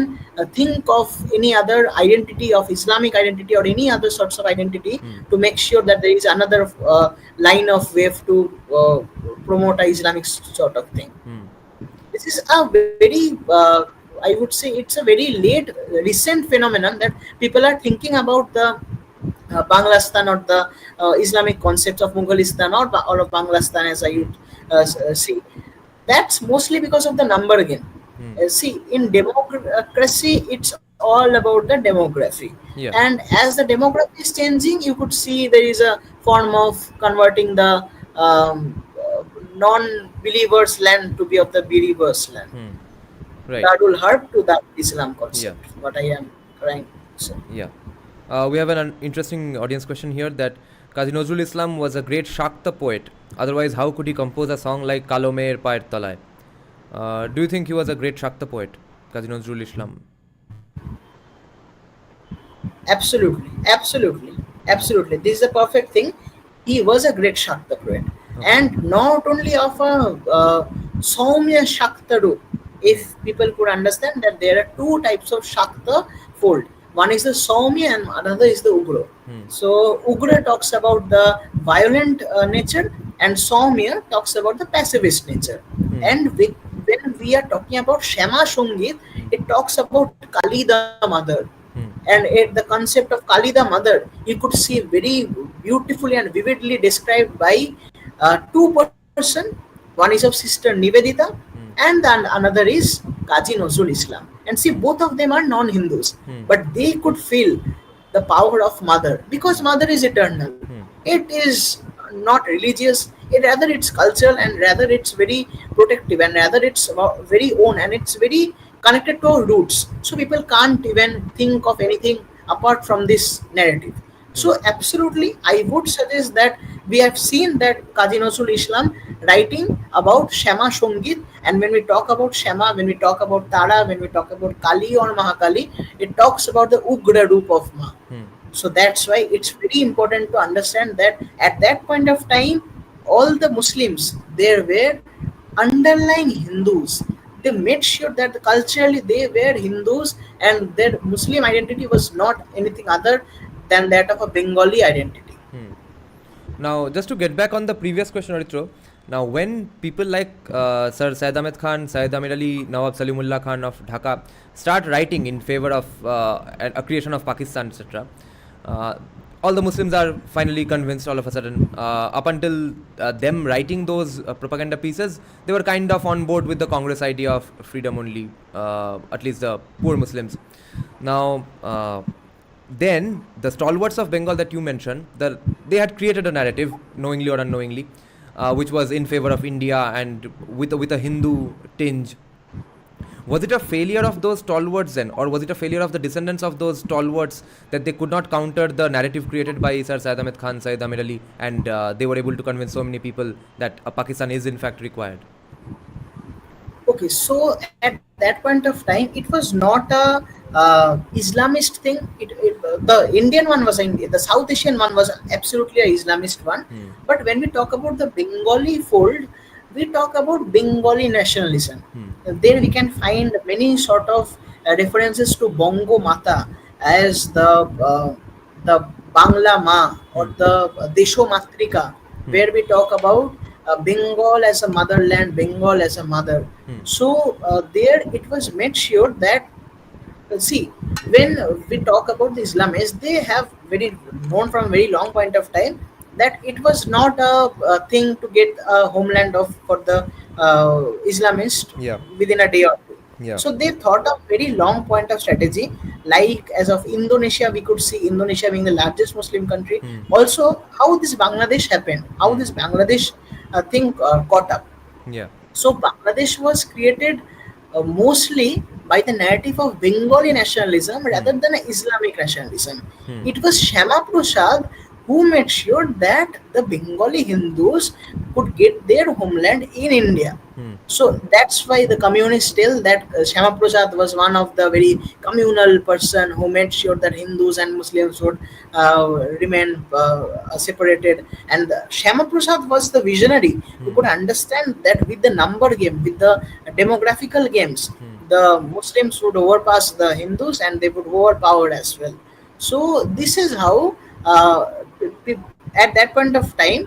Speaker 2: think of any other identity of Islamic identity or any other sorts of identity,
Speaker 1: Hmm.
Speaker 2: to make sure that there is another line of wave to promote a Islamic sort of thing.
Speaker 1: Hmm.
Speaker 2: This is a very I would say it's a very late recent phenomenon that people are thinking about the Banglastan or the Islamic concepts of Mughalistan or of Banglastan, as I
Speaker 1: Hmm.
Speaker 2: would see. That's mostly because of the number game.
Speaker 1: Hmm.
Speaker 2: See, in democracy, it's all about the demography.
Speaker 1: Yeah.
Speaker 2: And as the demography is changing, you could see there is a form of converting the non-believers' land to be of the believers' land.
Speaker 1: Hmm. Right.
Speaker 2: That will hurt to that Islam
Speaker 1: Yeah.
Speaker 2: concept. What I am trying to say.
Speaker 1: Yeah. We have an interesting audience question here that Kazi Nazrul Islam was a great Shakta poet. Otherwise, how could he compose a song like Kalomer Paer Talay? Do you think he was a great Shakta poet, Kazi Nazrul Islam?
Speaker 2: Absolutely, absolutely, absolutely. This is a perfect thing. He was a great Shakta poet,
Speaker 1: Okay.
Speaker 2: and not only of a Saumya Shakta root. If people could understand that there are two types of Shakta fold. One is the Saumya and another is the Ugra.
Speaker 1: Hmm.
Speaker 2: So Ugra talks about the violent nature, and Saumya talks about the pacifist nature.
Speaker 1: Hmm.
Speaker 2: And when we are talking about Shema Songit,
Speaker 1: Hmm.
Speaker 2: it talks about Kali the mother,
Speaker 1: Hmm.
Speaker 2: and the concept of Kali the mother, you could see very beautifully and vividly described by two person. One is of Sister Nivedita,
Speaker 1: Hmm.
Speaker 2: and then another is Kazi Nazrul Islam. And see, both of them are non-Hindus,
Speaker 1: Hmm.
Speaker 2: but they could feel the power of mother, because mother is eternal.
Speaker 1: Hmm.
Speaker 2: It is not religious. It rather it's cultural, and rather it's very protective, and rather it's very own, and it's very connected to our roots. So people can't even think of anything apart from this narrative.
Speaker 1: Hmm.
Speaker 2: So absolutely, I would suggest that we have seen that Kazi Nazrul Islam writing about Shema Songit, and when we talk about Shema, when we talk about Tara, when we talk about Kali or Mahakali, it talks about the Ugra Roop of Ma.
Speaker 1: Hmm.
Speaker 2: So that's why it's very important to understand that at that point of time, all the Muslims there were underlying Hindus. They made sure that culturally they were Hindus, and their Muslim identity was not anything other than that of a Bengali identity.
Speaker 1: Hmm. Now, just to get back on the previous question, Aritra, now when people like Sir Syed Ahmed Khan, Syed Amir Ali, Nawab Salimullah Khan of Dhaka start writing in favor of a creation of Pakistan, etc., all the Muslims are finally convinced all of a sudden. Up until them writing those propaganda pieces, they were kind of on board with the Congress idea of freedom only, at least the poor Muslims. Now, then the stalwarts of Bengal that you mentioned, they had created a narrative, knowingly or unknowingly, which was in favor of India and with a Hindu tinge. Was it a failure of those stalwarts then, or was it a failure of the descendants of those stalwarts that they could not counter the narrative created by Sir Syed Ahmed Khan, Syed Amir Ali, and they were able to convince so many people that Pakistan is in fact required?
Speaker 2: Okay, so at that point of time, it was not a Islamist thing. The Indian one was the South Asian one was absolutely a Islamist one.
Speaker 1: Hmm.
Speaker 2: But when we talk about the Bengali fold, we talk about Bengali nationalism.
Speaker 1: Hmm.
Speaker 2: There we can find many sort of references to Bongo Mata as the Bangla Ma or
Speaker 1: Hmm.
Speaker 2: the Desho Matrika,
Speaker 1: Hmm.
Speaker 2: where we talk about Bengal as a motherland, Bengal as a mother.
Speaker 1: Hmm.
Speaker 2: So there it was made sure that see, when we talk about the Islamists, they have very known from a very long point of time that it was not a thing to get a homeland of for the Islamist
Speaker 1: Yeah.
Speaker 2: within a day or two.
Speaker 1: Yeah.
Speaker 2: So they thought of very long point of strategy. Like as of Indonesia, we could see Indonesia being the largest Muslim country.
Speaker 1: Hmm.
Speaker 2: Also, how this Bangladesh happened, how
Speaker 1: Hmm.
Speaker 2: this Bangladesh thing caught up.
Speaker 1: Yeah.
Speaker 2: So Bangladesh was created mostly by the narrative of Bengali nationalism
Speaker 1: Hmm.
Speaker 2: rather than Islamic nationalism.
Speaker 1: Hmm.
Speaker 2: It was Shama Prasad who made sure that the Bengali Hindus could get their homeland in India.
Speaker 1: Hmm.
Speaker 2: So that's why the communists tell that Shama Prasad was one of the very communal person who made sure that Hindus and Muslims would remain separated. And Shama Prasad was the visionary who
Speaker 1: Hmm.
Speaker 2: could understand that with the number game, with the demographical games,
Speaker 1: Hmm.
Speaker 2: the Muslims would overpass the Hindus and they would overpower as well. So this is how at that point of time,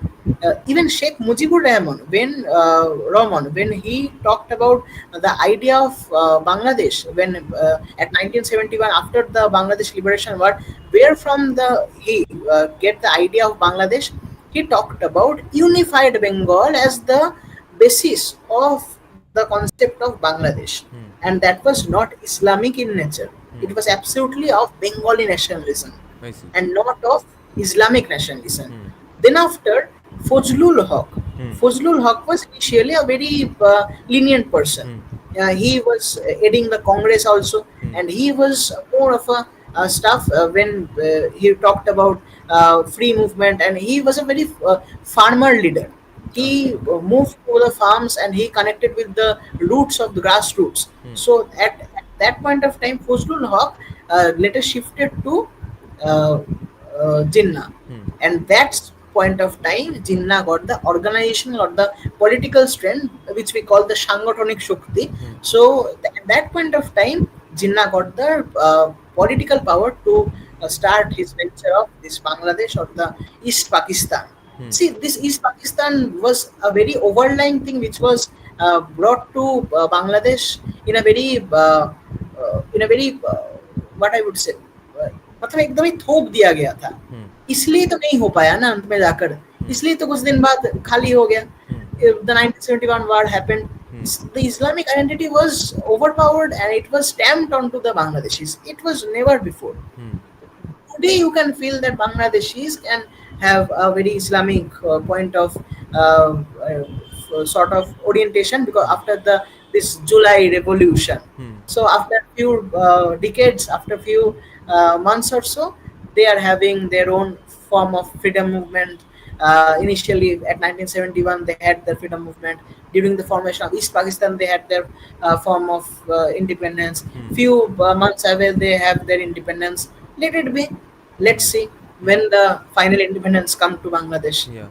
Speaker 2: even Sheikh Mujibur Rahman, when he talked about the idea of Bangladesh, when at 1971 after the Bangladesh Liberation War, where from the he get the idea of Bangladesh, he talked about unified Bengal as the basis of the concept of Bangladesh,
Speaker 1: Hmm.
Speaker 2: and that was not Islamic in nature.
Speaker 1: Hmm.
Speaker 2: It was absolutely of Bengali nationalism
Speaker 1: I see.
Speaker 2: and not of Islamic nationalism.
Speaker 1: Hmm.
Speaker 2: Then after Fazlul Haq,
Speaker 1: Hmm.
Speaker 2: Fazlul Haq was initially a very lenient person.
Speaker 1: Hmm.
Speaker 2: He was heading the Congress also,
Speaker 1: Hmm.
Speaker 2: and he was more of a stuff when he talked about free movement, and he was a very farmer leader. He
Speaker 1: Okay.
Speaker 2: moved to the farms and he connected with the roots of the grassroots.
Speaker 1: Hmm.
Speaker 2: So at that point of time, Fazlul Haq later shifted to uh, Jinnah,
Speaker 1: Hmm.
Speaker 2: and that's point of time Jinnah got the organizational or the political strength which we call the Shangotonic Shukti.
Speaker 1: Hmm.
Speaker 2: So at that point of time, Jinnah got the political power to start his venture of this Bangladesh or the East Pakistan.
Speaker 1: Hmm.
Speaker 2: See, this East Pakistan was a very overlying thing which was brought to Bangladesh in a very what I would say, मतलब एकदम ही थोप दिया गया था.
Speaker 1: Hmm.
Speaker 2: इसलिए तो नहीं हो पाया ना अंत में जाकर.
Speaker 1: Hmm.
Speaker 2: इसलिए तो कुछ दिन बाद खाली हो गया.
Speaker 1: Hmm.
Speaker 2: The 1971 war happened.
Speaker 1: Hmm.
Speaker 2: The Islamic identity was overpowered and it was stamped onto the Bangladeshis. It was never before.
Speaker 1: Hmm.
Speaker 2: Today you can feel that Bangladeshis can have a very Islamic point of uh, sort of orientation because after the this July revolution.
Speaker 1: Hmm.
Speaker 2: So after a few decades, after a few months or so, they are having their own form of freedom movement. Initially, at 1971, they had their freedom movement. During the formation of East Pakistan, they had their form of independence.
Speaker 1: Hmm.
Speaker 2: Few months away, they have their independence. Let it be. Let's
Speaker 1: Hmm.
Speaker 2: see
Speaker 1: Hmm.
Speaker 2: when the final independence come to Bangladesh.
Speaker 1: Yeah.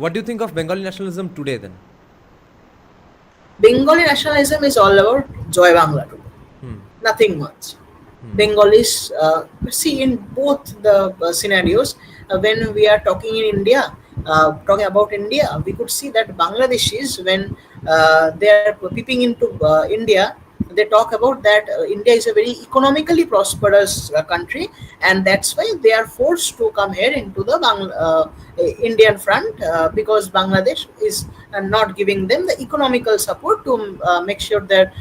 Speaker 1: What do you think of Bengali nationalism today then?
Speaker 2: Bengali nationalism is all about Joy Bangla today.
Speaker 1: Hmm.
Speaker 2: Nothing much.
Speaker 1: Hmm.
Speaker 2: Bengalis see in both the scenarios when we are talking in India, talking about India, we could see that Bangladeshis when they are peeping into India, they talk about that India is a very economically prosperous country, and that's why they are forced to come here into the Indian front because Bangladesh is not giving them the economical support to make sure that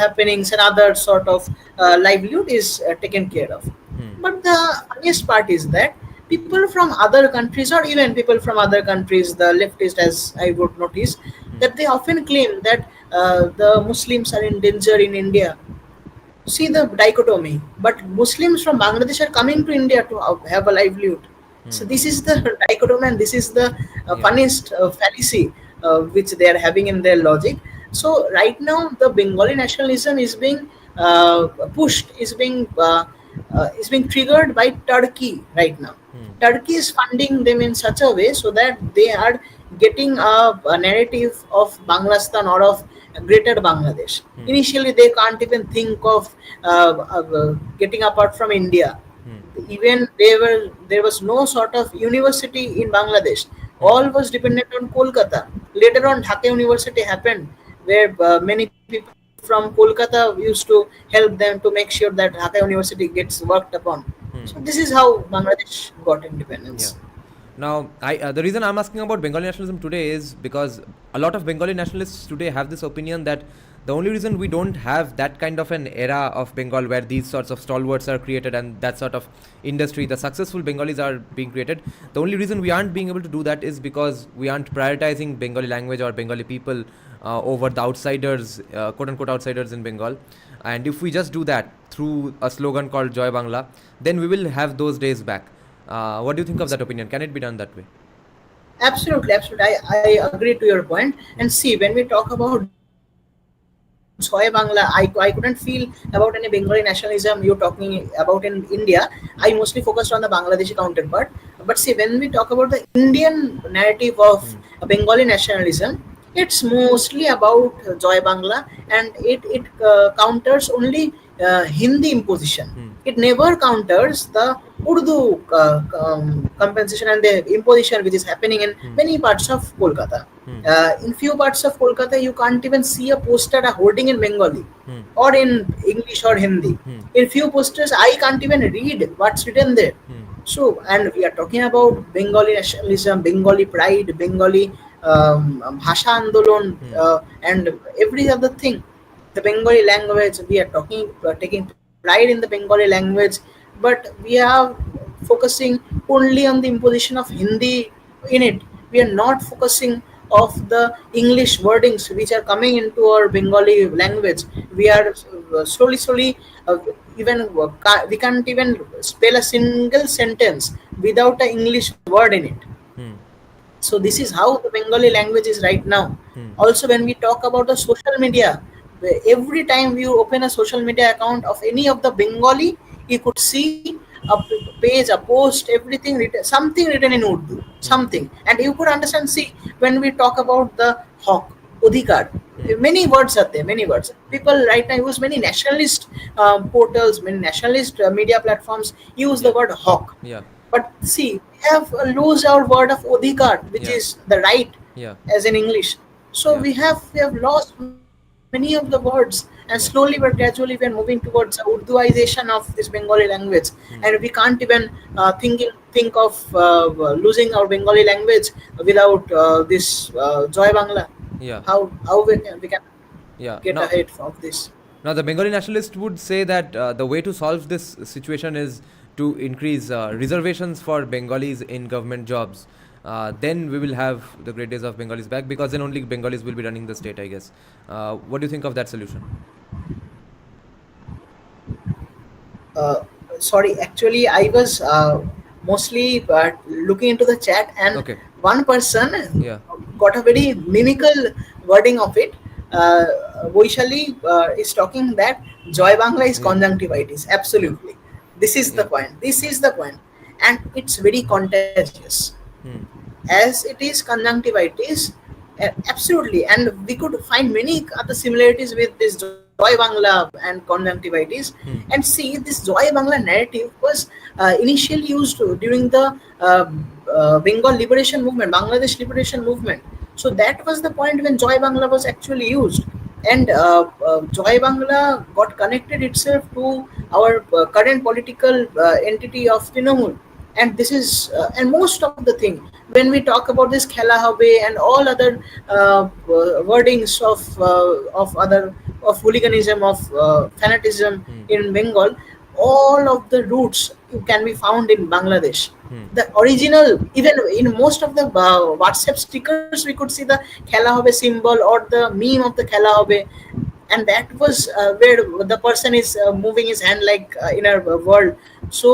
Speaker 2: happenings and other sort of livelihood is taken care of.
Speaker 1: Hmm.
Speaker 2: But the funniest part is that people from other countries, or even people from other countries, the leftist, as I would notice,
Speaker 1: Hmm.
Speaker 2: that they often claim that the Muslims are in danger in India. See the dichotomy. But Muslims from Bangladesh are coming to India to have a livelihood. So
Speaker 1: Hmm.
Speaker 2: this is the dichotomy, and this is the
Speaker 1: Yeah.
Speaker 2: funniest fallacy which they are having in their logic. So right now the Bengali nationalism is being pushed, is being triggered by Turkey right now.
Speaker 1: Hmm.
Speaker 2: Turkey is funding them in such a way so that they are getting a narrative of Banglastan or of greater Bangladesh.
Speaker 1: Hmm.
Speaker 2: Initially, they can't even think of getting apart from India.
Speaker 1: Hmm.
Speaker 2: Even there was no sort of university in Bangladesh.
Speaker 1: Hmm.
Speaker 2: All was dependent on Kolkata. Later on, Dhaka University happened, where many people from Kolkata used to help them to make sure that Dhaka University gets worked upon. So
Speaker 1: Hmm.
Speaker 2: this is how Bangladesh got independence.
Speaker 1: Yeah. Now, the reason I'm asking about Bengali nationalism today is because a lot of Bengali nationalists today have this opinion that the only reason we don't have that kind of an era of Bengal where these sorts of stalwarts are created and that sort of industry, the successful Bengalis are being created, the only reason we aren't being able to do that is because we aren't prioritizing Bengali language or Bengali people over the outsiders, quote unquote outsiders in Bengal. And if we just do that through a slogan called Joy Bangla, then we will have those days back. What do you think of that opinion? Can it be done that way?
Speaker 2: Absolutely, absolutely. I agree to your point.
Speaker 1: Hmm.
Speaker 2: And see, when we talk about Joy Bangla, I couldn't feel about any Bengali nationalism you're talking about in India. I mostly focused on the Bangladeshi counterpart. But see, when we talk about the Indian narrative of
Speaker 1: Hmm.
Speaker 2: Bengali nationalism, it's mostly about Joy Bangla, and it counters only Hindi imposition.
Speaker 1: Hmm.
Speaker 2: It never counters the Urdu compensation and the imposition which is happening in
Speaker 1: Hmm.
Speaker 2: many parts of Kolkata.
Speaker 1: Hmm.
Speaker 2: In few parts of Kolkata, you can't even see a poster, a hoarding in Bengali
Speaker 1: Hmm.
Speaker 2: or in English or Hindi.
Speaker 1: Hmm.
Speaker 2: In few posters, I can't even read what's written there.
Speaker 1: Hmm.
Speaker 2: So, and we are talking about Bengali nationalism, Bengali pride, Bengali Bhasha Andolon,
Speaker 1: Hmm.
Speaker 2: and every other thing. The Bengali language, we are taking pride in the Bengali language, but we are focusing only on the imposition of Hindi in it. We are not focusing of the English wordings which are coming into our Bengali language. We are slowly, even we can't even spell a single sentence without an English word in it.
Speaker 1: Hmm.
Speaker 2: So this is how the Bengali language is right now.
Speaker 1: Hmm.
Speaker 2: Also, when we talk about the social media, every time you open a social media account of any of the Bengali, you could see a page, a post, everything written, something written in Urdu,
Speaker 1: Hmm.
Speaker 2: something, and you could understand. See, when we talk about the hawk, Odhikar,
Speaker 1: Hmm.
Speaker 2: many words are there, many words.
Speaker 1: Hmm.
Speaker 2: People right now use many nationalist portals, many nationalist media platforms use the
Speaker 1: Yeah.
Speaker 2: word hawk.
Speaker 1: Yeah.
Speaker 2: But see, we have lose our word of Odhikar, which
Speaker 1: Yeah.
Speaker 2: is the right,
Speaker 1: Yeah.
Speaker 2: as in English. So
Speaker 1: Yeah.
Speaker 2: we have lost many of the words, and slowly but
Speaker 1: Yeah.
Speaker 2: gradually we are moving towards the Urduization of this Bengali language, and
Speaker 1: Hmm.
Speaker 2: we can't even think of losing our Bengali language without this Joy Bangla.
Speaker 1: Yeah.
Speaker 2: How we can
Speaker 1: Yeah.
Speaker 2: get ahead of this?
Speaker 1: Now, the Bengali nationalist would say that the way to solve this situation is to increase reservations for Bengalis in government jobs. Then we will have the great days of Bengalis back because then only Bengalis will be running the state, I guess. What do you think of that solution?
Speaker 2: uh, Sorry, actually I was mostly looking into the chat, and
Speaker 1: Okay.
Speaker 2: one person
Speaker 1: Yeah.
Speaker 2: got a very mimical wording of it. uh, Voishali is talking that Joy Bangla is
Speaker 1: Yeah.
Speaker 2: conjunctivitis.
Speaker 1: Yeah.
Speaker 2: Absolutely, this is the
Speaker 1: Yeah.
Speaker 2: point, this is the point. And it's very contagious.
Speaker 1: Hmm.
Speaker 2: As it is conjunctivitis, absolutely, and we could find many other similarities with this Joy Bangla and conjunctivitis. And
Speaker 1: Hmm.
Speaker 2: see, this Joy Bangla narrative was initially used during the Bengal liberation movement, Bangladesh liberation movement. So that was the point when Joy Bangla was actually used. And Joy Bangla got connected itself to our current political entity of Trinamool. And this is and most of the thing, when we talk about this khela hobe and all other wordings of other of hooliganism, of fanatism
Speaker 1: Hmm.
Speaker 2: in Bengal, all of the roots can be found in Bangladesh.
Speaker 1: Hmm.
Speaker 2: The original, even in most of the WhatsApp stickers, we could see the khela hobe symbol or the meme of the khela hobe, and that was where the person is moving his hand like in a world. So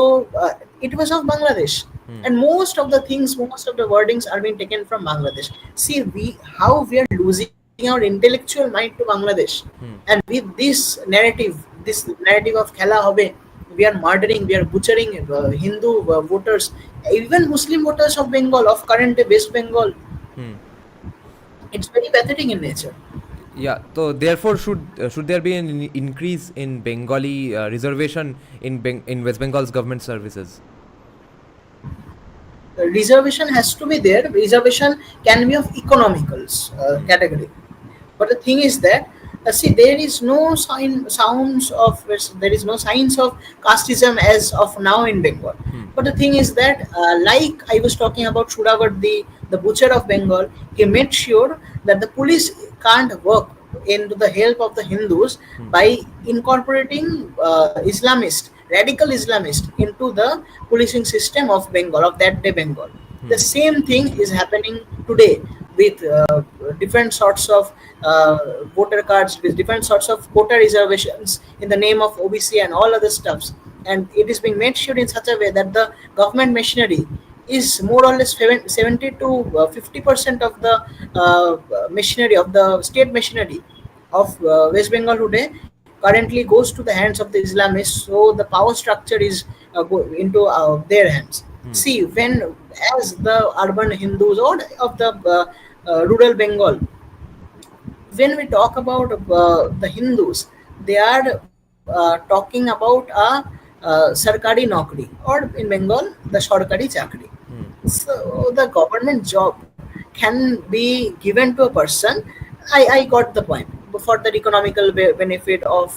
Speaker 2: it was of Bangladesh,
Speaker 1: Hmm.
Speaker 2: and most of the things, most of the wordings are being taken from Bangladesh. See, we how we are losing our intellectual mind to Bangladesh.
Speaker 1: Hmm.
Speaker 2: And with this narrative of Khela Hobe, we are murdering, we are butchering Hindu voters, even Muslim voters of Bengal, of current day West Bengal.
Speaker 1: Hmm.
Speaker 2: It's very pathetic in nature.
Speaker 1: Yeah. So therefore, should there be an increase in Bengali reservation in in West Bengal's government services?
Speaker 2: Reservation has to be there. Reservation can be of economicals
Speaker 1: Hmm.
Speaker 2: category. But the thing is that see, there is no sounds of there is no signs of casteism as of now in Bengal.
Speaker 1: Hmm.
Speaker 2: But the thing is that, like I was talking about Shudavat, the butcher of Bengal, he made sure that the police can't work into the help of the Hindus
Speaker 1: Hmm.
Speaker 2: by incorporating radical Islamist into the policing system of Bengal, of that day Bengal. The
Speaker 1: Hmm.
Speaker 2: same thing is happening today with different sorts of voter cards, with different sorts of quota reservations in the name of OBC and all other stuffs. And it is being made sure in such a way that the government machinery is more or less 70 to 50% of the machinery of the state machinery of West Bengal today currently goes to the hands of the Islamists. So the power structure is into their hands.
Speaker 1: Hmm.
Speaker 2: See, when as the urban Hindus or of the rural Bengal, when we talk about the Hindus, they are talking about a sarkari nokri, or in Bengal, the sarkari chakri.
Speaker 1: Hmm.
Speaker 2: So the government job can be given to a person. I got the point. For the economical benefit of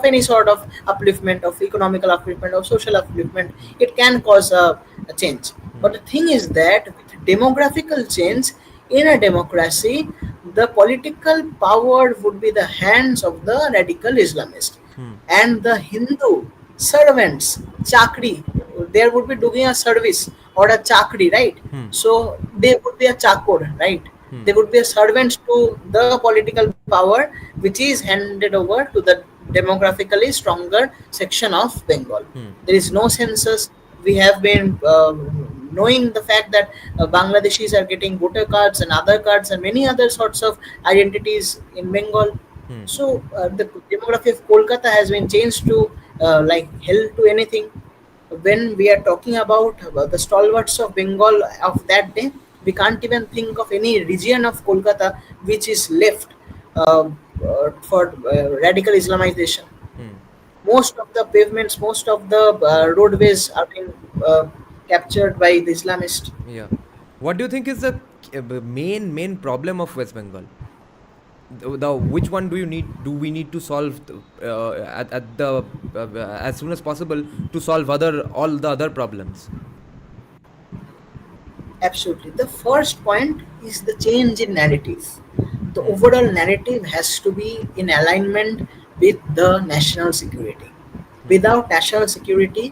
Speaker 2: any sort of upliftment, of economical upliftment, of social upliftment, it can cause a change.
Speaker 1: Hmm.
Speaker 2: But the thing is that with demographical change in a democracy, the political power would be the hands of the radical Islamist,
Speaker 1: Hmm.
Speaker 2: and the Hindu servants, chakri, there would be doing a service or a chakri, right?
Speaker 1: Hmm.
Speaker 2: So they would be a chakor, right?
Speaker 1: Hmm.
Speaker 2: They would be a servant to the political power, which is handed over to the demographically stronger section of Bengal.
Speaker 1: Hmm.
Speaker 2: There is no census. We have been knowing the fact that Bangladeshis are getting voter cards and other cards and many other sorts of identities in Bengal.
Speaker 1: Hmm.
Speaker 2: So the demography of Kolkata has been changed to like hell to anything. When we are talking about the stalwarts of Bengal of that day, we can't even think of any region of Kolkata which is left for radical Islamization.
Speaker 1: Hmm.
Speaker 2: Most of the pavements, most of the roadways are being captured by the Islamist.
Speaker 1: Yeah. What do you think is the main problem of West Bengal? The which one do we need to solve at the as soon as possible to solve other all the other problems?
Speaker 2: Absolutely. The first point is the change in narrative. The
Speaker 1: Hmm.
Speaker 2: overall narrative has to be in alignment with the national security.
Speaker 1: Hmm.
Speaker 2: Without national security,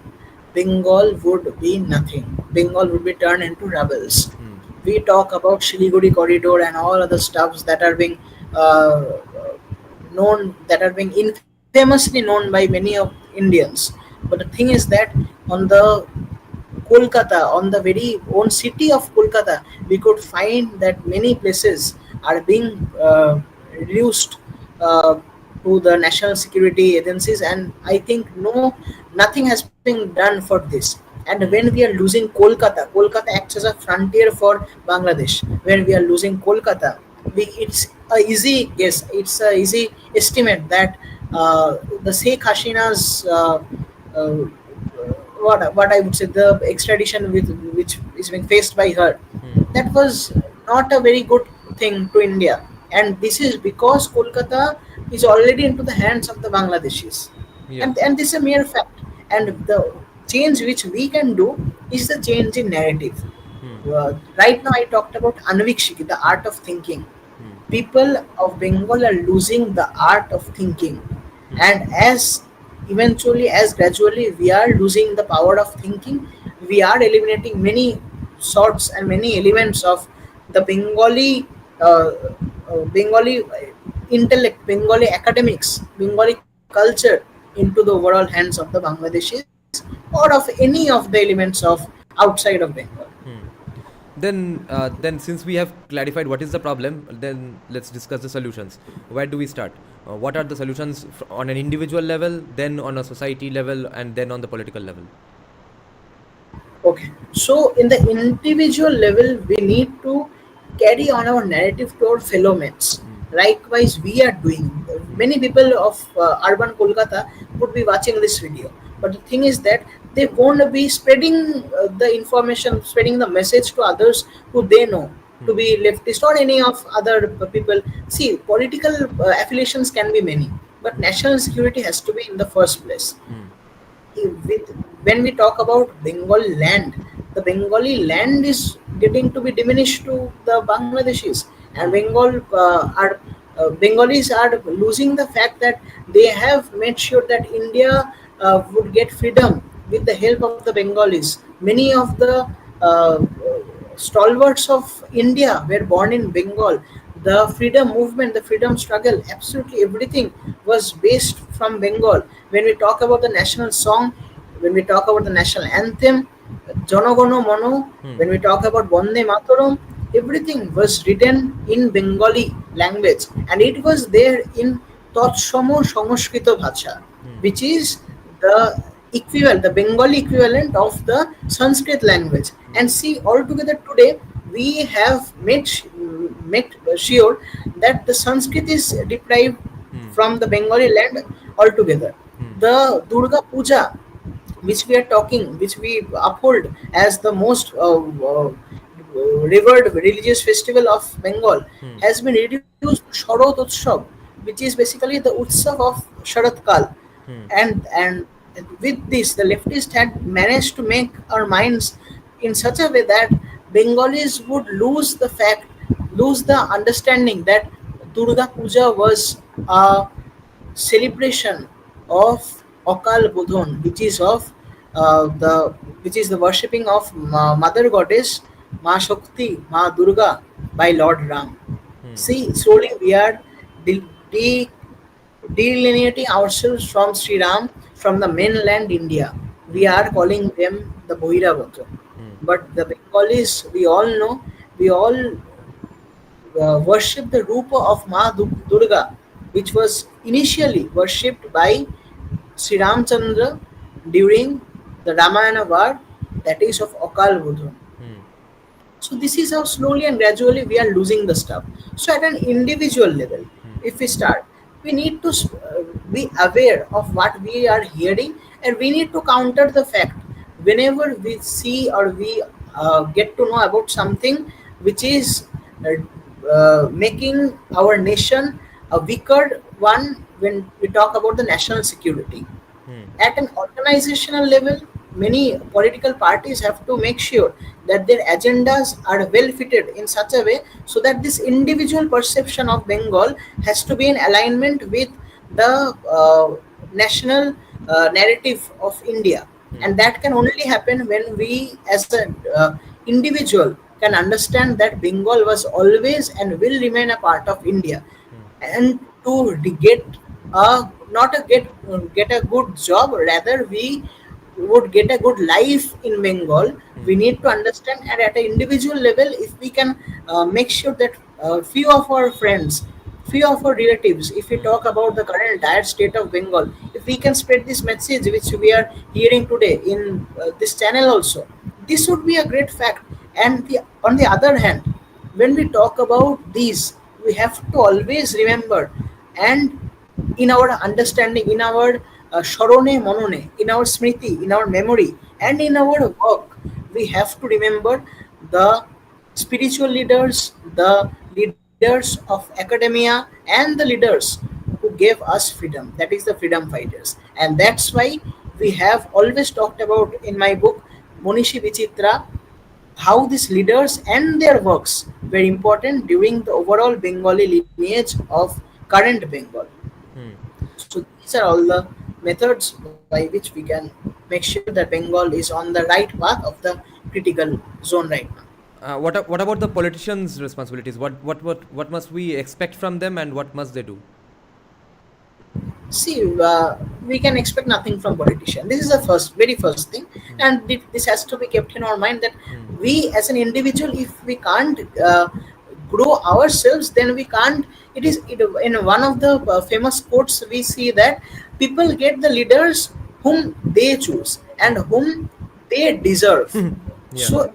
Speaker 2: Bengal would be nothing. Bengal would be turned into rebels.
Speaker 1: Hmm.
Speaker 2: We talk about Shiliguri corridor and all other stuffs that are being uh, known, that are being infamously known by many of Indians. But the thing is that on the Kolkata, on the very own city of Kolkata, we could find that many places are being reduced uh, to the national security agencies, and I think nothing has been done for this. And when
Speaker 1: Hmm.
Speaker 2: we are losing Kolkata, Kolkata acts as a frontier for Bangladesh. When we are losing Kolkata, it's a easy guess, it's a easy estimate that the Sheikh Hasina's uh, what I would say, the extradition with which is being faced by her,
Speaker 1: Hmm.
Speaker 2: that was not a very good thing to India, and this is because Kolkata is already into the hands of the Bangladeshis,
Speaker 1: Yeah.
Speaker 2: and this is a mere fact. And
Speaker 1: Hmm.
Speaker 2: the change which we can do is the change in narrative.
Speaker 1: Hmm.
Speaker 2: Right now, I talked about Anvikshiki, the
Speaker 1: Hmm.
Speaker 2: art of thinking.
Speaker 1: Hmm.
Speaker 2: People of Bengal are losing the art of thinking,
Speaker 1: Hmm.
Speaker 2: and as eventually, as gradually we are losing the power of thinking, we are eliminating many sorts and many elements of the Bengali intellect, Bengali academics,
Speaker 1: Hmm.
Speaker 2: Bengali culture into the overall hands of the Bangladeshis or of any of the elements of outside of Bengal.
Speaker 1: Hmm. Then since we have clarified what is the problem, then let's discuss the solutions. Where do we start? What are the solutions on an individual level, then on a society level, and then on the political level?
Speaker 2: Okay, so in the individual level, we need to carry on our narrative to our fellow mates.
Speaker 1: Hmm.
Speaker 2: Likewise, we are doing.
Speaker 1: Hmm.
Speaker 2: Many people of urban Kolkata would be watching this video, but the thing is that they won't be spreading the information, spreading the message to others who they know to
Speaker 1: Hmm.
Speaker 2: be leftist or any of other people. See, political affiliations can be many, but
Speaker 1: Hmm.
Speaker 2: national security has to be in the first place.
Speaker 1: Hmm.
Speaker 2: With when we talk about Bengal land, the Bengali land is getting to be diminished to the Bangladeshis, and
Speaker 1: Hmm.
Speaker 2: Bengalis are losing the fact that they have made sure that India would get freedom with the help of the Bengalis. Many of the stalwarts of India were born in Bengal. The freedom movement, the freedom struggle, absolutely everything was based from Bengal. When we talk about the national song, when we talk about the national anthem, Janagono Mono,
Speaker 1: Hmm.
Speaker 2: when we talk about Bonde Mataram, everything was written in Bengali language, and it was there in Totsamo Sangskrito Bhacha,
Speaker 1: Hmm.
Speaker 2: which is the the Bengali equivalent of the Sanskrit language.
Speaker 1: Hmm.
Speaker 2: And see, altogether today we have made sure that the Sanskrit is deprived
Speaker 1: Hmm.
Speaker 2: from the Bengali land altogether.
Speaker 1: Hmm.
Speaker 2: The Durga Puja, which we are talking, which we uphold as the most revered religious festival of Bengal,
Speaker 1: Hmm.
Speaker 2: has been reduced to Sharad Utsav, which is basically the Utsav of Sharat Kal.
Speaker 1: Hmm.
Speaker 2: And with this, the leftists had managed to make our minds in such a way that Bengalis would lose the understanding that Durga Puja was a celebration of Akal Budhon, which is the worshipping of Mother Goddess Ma Shakti, Ma Durga by Lord Ram.
Speaker 1: Hmm.
Speaker 2: See, slowly we are de- de- delineating ourselves from Sri Ram, from the mainland India. We
Speaker 1: Hmm.
Speaker 2: are calling them the Bhoiravato.
Speaker 1: Hmm.
Speaker 2: But the Bengalis, we all know, we all worship the Rupa of Durga, which was initially worshipped by Sri Ramchandra during the Ramayana war, that is of Akal Budhon.
Speaker 1: Hmm.
Speaker 2: So this is how slowly and gradually we are losing the stuff. So at an individual level,
Speaker 1: Hmm.
Speaker 2: if we start, we need to be aware of what we are hearing, and we need to counter the fact whenever we see or we get to know about something which is making our nation a weaker one. When we talk about the national security
Speaker 1: Hmm.
Speaker 2: at an organizational level, many political parties have to make sure that their agendas are well fitted in such a way so that this individual perception of Bengal has to be in alignment with the national narrative of India.
Speaker 1: Hmm.
Speaker 2: And that can only happen when we, as an individual, can understand that Bengal was always and will remain a part of India,
Speaker 1: Hmm.
Speaker 2: and to get not a get a good job, rather we would get a good life in Bengal.
Speaker 1: Hmm.
Speaker 2: We need to understand, and at an individual level, if we can make sure that few of our friends, few of our relatives, if we
Speaker 1: Hmm.
Speaker 2: talk about the current dire state of Bengal, if we can spread this message which we are hearing today in this channel also, this would be a great fact. And on the other hand, when we talk about these, we have to always remember, and in our understanding, in our sharone monone, in our smriti, in our memory,
Speaker 1: Hmm.
Speaker 2: and in our work, we have to remember the spiritual leaders, the leaders of academia, and the leaders who gave us freedom, that is the freedom fighters. And that's why we have always talked about in my book Manishi Vichitra how these leaders and their works were important during the overall Bengali lineage of current Bengal.
Speaker 1: Hmm.
Speaker 2: So these are all the methods by which we can make sure that Bengal is on the right path of the critical zone right now.
Speaker 1: What about the politicians' responsibilities? What must we expect from them, and what must they do?
Speaker 2: See, we can expect nothing from politician. This is the very first thing,
Speaker 1: Hmm.
Speaker 2: and this has to be kept in our mind that
Speaker 1: Hmm.
Speaker 2: we as an individual, if we can't grow ourselves, then we can't. In one of the famous quotes we see that people get the leaders whom they choose and
Speaker 1: Hmm.
Speaker 2: whom they deserve.
Speaker 1: Yeah.
Speaker 2: So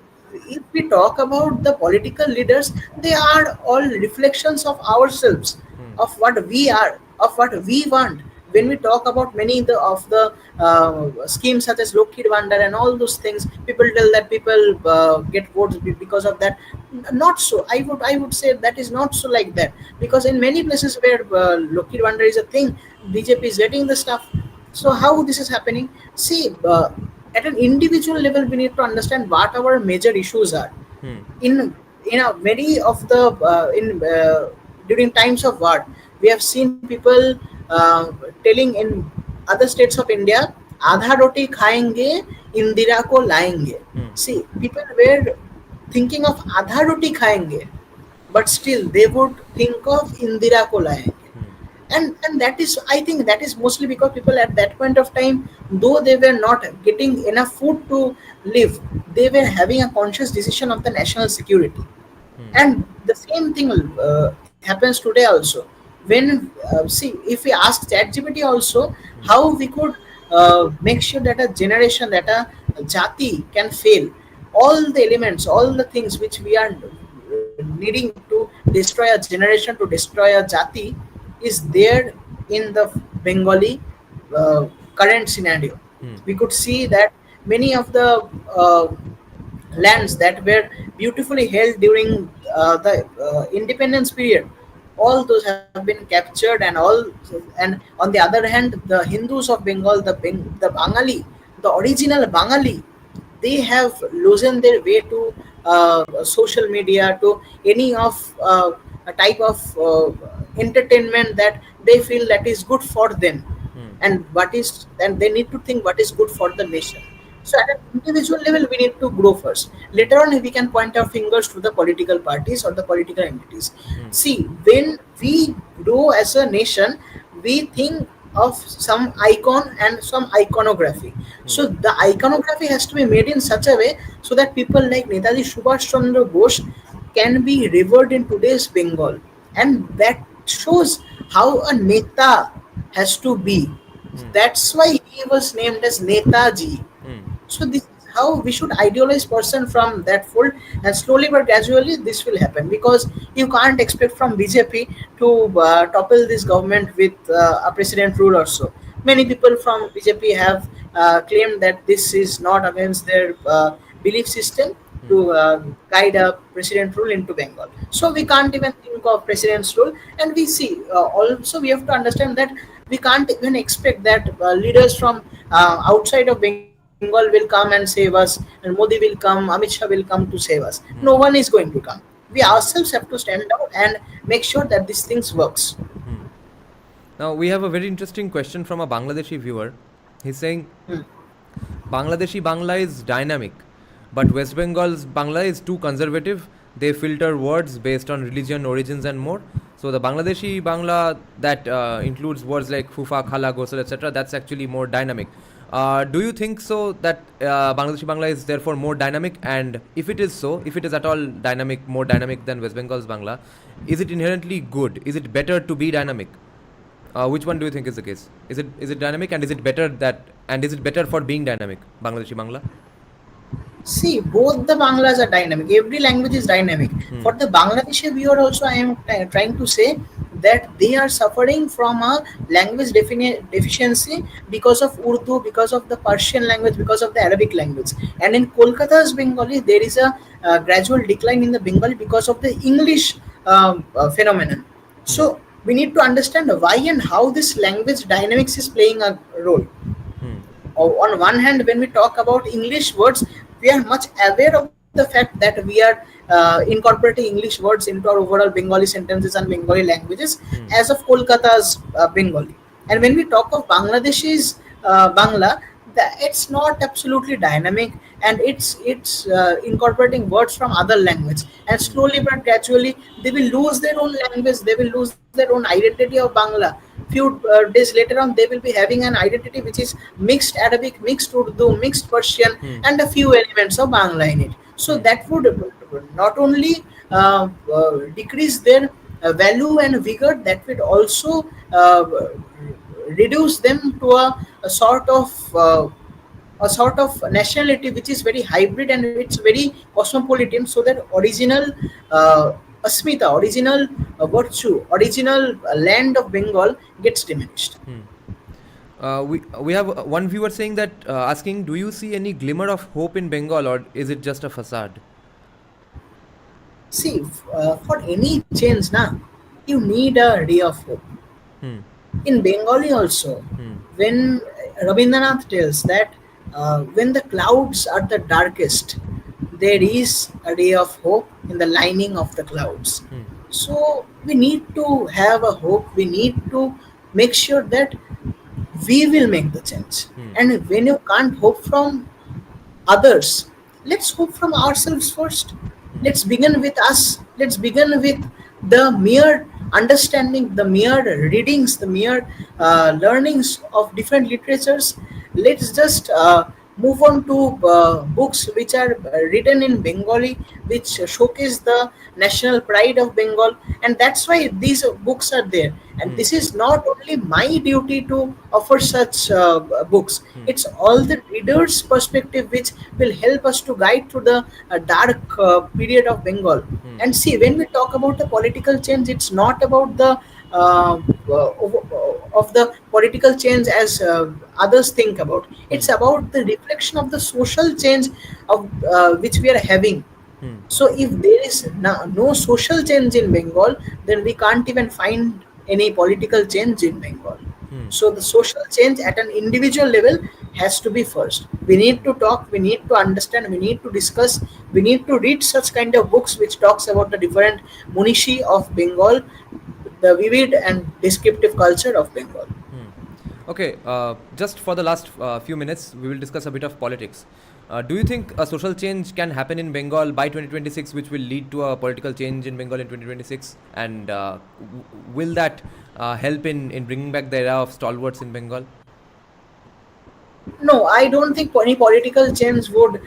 Speaker 2: if we talk about the political leaders, they are all reflections of ourselves,
Speaker 1: Hmm.
Speaker 2: of what we are, of what we want. When we talk about many of the schemes such as Lokid Vandar and all those things, people tell that people get votes because of that. Not so. I would say that is not so like that,
Speaker 1: Hmm.
Speaker 2: because in many places where Lokid Vandar is a thing, BJP is getting the stuff. So how this is happening? See, at an individual level, we need to understand what our major issues are.
Speaker 1: Hmm.
Speaker 2: In a many of the in during times of war, we have seen people telling in other states of India, आधा रोटी खाएंगे इंदिरा को लाएंगे.
Speaker 1: Hmm.
Speaker 2: See, people were thinking of आधा रोटी खाएंगे, but still they would think of Indira ko layenge.
Speaker 1: Hmm.
Speaker 2: And that is, I think that is mostly because people at that point of time, though they were not getting enough food to live, they were having a conscious decision of the national security.
Speaker 1: Hmm.
Speaker 2: And the same thing happens today also. When see, if we ask ChatGPT also
Speaker 1: Hmm.
Speaker 2: how we could make sure that a generation, that a jati can fail, all the elements, all the things which we are needing to destroy a generation, to destroy a jati, is there in the Bengali current scenario.
Speaker 1: Hmm.
Speaker 2: We could see that many of the uh, lands that were beautifully held during the independence period, all those have been captured. And on the other hand, the Hindus of Bengal, the Bangali, the original Bangali, they have loosened their way to social media, to any of a type of entertainment that they feel that is good for them,
Speaker 1: Hmm.
Speaker 2: and they need to think what is good for the nation. So at an individual level, we need to grow first. Later on, we can point our fingers to the political parties or the political entities.
Speaker 1: Hmm.
Speaker 2: See, when we grow as a nation, we think of some icon and some iconography.
Speaker 1: Hmm.
Speaker 2: So the iconography has to be made in such a way so that people like Netaji Subhash Chandra Ghosh can be revered in today's Bengal, and that shows how a neta has to be.
Speaker 1: Hmm.
Speaker 2: That's why he was named as Netaji.
Speaker 1: Hmm.
Speaker 2: So this is how we should idealize person from that fold, and slowly but gradually this will happen, because you can't expect from BJP to topple this government with a president rule or so. Many people from BJP have claimed that this is not against their belief system
Speaker 1: Hmm.
Speaker 2: to guide a president rule into Bengal. So we can't even think of president's rule, and we see also we have to understand that we can't even expect that leaders from outside of Bengal will come and save us, and Modi will come, Amit Shah will come to save us. No
Speaker 1: Hmm.
Speaker 2: one is going to come. We
Speaker 1: Hmm.
Speaker 2: ourselves have to stand out and make sure that these things works.
Speaker 1: Hmm. Now we have a very interesting question from a Bangladeshi viewer. He's saying
Speaker 2: Hmm.
Speaker 1: Bangladeshi Bangla is dynamic, but West Bengal's Bangla is too conservative. They filter words based on religion, origins, and more. So the Bangladeshi Bangla that includes words like fufa, khala, gosel, etc., that's actually more dynamic. Do you think so that Bangladeshi Bangla is therefore more dynamic? And if it is so, if it is at all dynamic, more dynamic than West Bengal's Bangla, is it inherently good? Is it better to be dynamic? Which one do you think is the case? Is it dynamic, and is it better that, and is it better for being dynamic, Bangladeshi Bangla?
Speaker 2: See, both the Banglas are dynamic. Every language is dynamic.
Speaker 1: Hmm.
Speaker 2: For the Bangladeshi viewer, also, I am trying to say that they are suffering from a language deficiency because of Urdu, because of the Persian language, because of the Arabic language. And in Kolkata's Bengali, there is a gradual decline in the Bengali because of the English phenomenon.
Speaker 1: Hmm.
Speaker 2: So we need to understand why and how this language dynamics is playing a role.
Speaker 1: Hmm.
Speaker 2: On one hand, when we talk about English words, we are much aware of the fact that we are incorporating English words into our overall Bengali sentences and Bengali languages
Speaker 1: Hmm.
Speaker 2: as of Kolkata's Bengali. And when we talk of Bangladesh's Bangla, it's not absolutely dynamic, and it's incorporating words from other language, and
Speaker 1: Hmm.
Speaker 2: slowly but gradually they will lose their own language, they will lose their own identity of Bangla. Few days later on, they will be having an identity which is mixed Arabic, mixed Urdu, mixed Persian,
Speaker 1: Hmm.
Speaker 2: and a few elements of Bangla in it. So
Speaker 1: Hmm.
Speaker 2: that would not only decrease their value and vigor, that would also reduce them to a sort of nationality which is very hybrid and it's very cosmopolitan, so that original uh, asmita, original virtue, original land of Bengal gets diminished.
Speaker 1: Hmm. We have one viewer saying that asking, do you see any glimmer of hope in Bengal, or is it just a facade?
Speaker 2: See, for any change, na, you need a ray of hope.
Speaker 1: Hmm.
Speaker 2: In Bengali also,
Speaker 1: Hmm.
Speaker 2: when Rabindranath tells that when the clouds are the darkest, there is a ray of hope in the lining of the clouds.
Speaker 1: Hmm.
Speaker 2: So we need to have a hope. We need to make sure that we will make the change.
Speaker 1: Hmm.
Speaker 2: And when you can't hope from others, let's hope from ourselves first.
Speaker 1: Hmm.
Speaker 2: Let's begin with us. Let's begin with the mere understanding, the mere readings, the mere learnings of different literatures. Let's just move on to books which are written in Bengali, which showcase the national pride of Bengal, and that's why these books are there. And
Speaker 1: Hmm.
Speaker 2: this is not only my duty to offer such books,
Speaker 1: Hmm.
Speaker 2: it's all the reader's perspective which will help us to guide through the dark period of Bengal.
Speaker 1: Hmm.
Speaker 2: And see, when we talk about the political change, it's not about the uh, of the political change as others think about.
Speaker 1: Hmm.
Speaker 2: It's about the reflection of the social change of which we are having.
Speaker 1: Hmm.
Speaker 2: So if there is no social change in Bengal, then we can't even find any political change in Bengal.
Speaker 1: Hmm.
Speaker 2: So the social change at an individual level has to be first. We need to talk, we need to understand, we need to discuss, we need to read such kind of books which talks about the different Manishi of Bengal, the vivid and descriptive culture of Bengal.
Speaker 1: Hmm. Okay, just for the last few minutes, we will discuss a bit of politics. Do you think a social change can happen in Bengal by 2026, which will lead to a political change in Bengal in 2026? And will that help in bringing back the era of stalwarts in Bengal?
Speaker 2: No, I don't think any political change would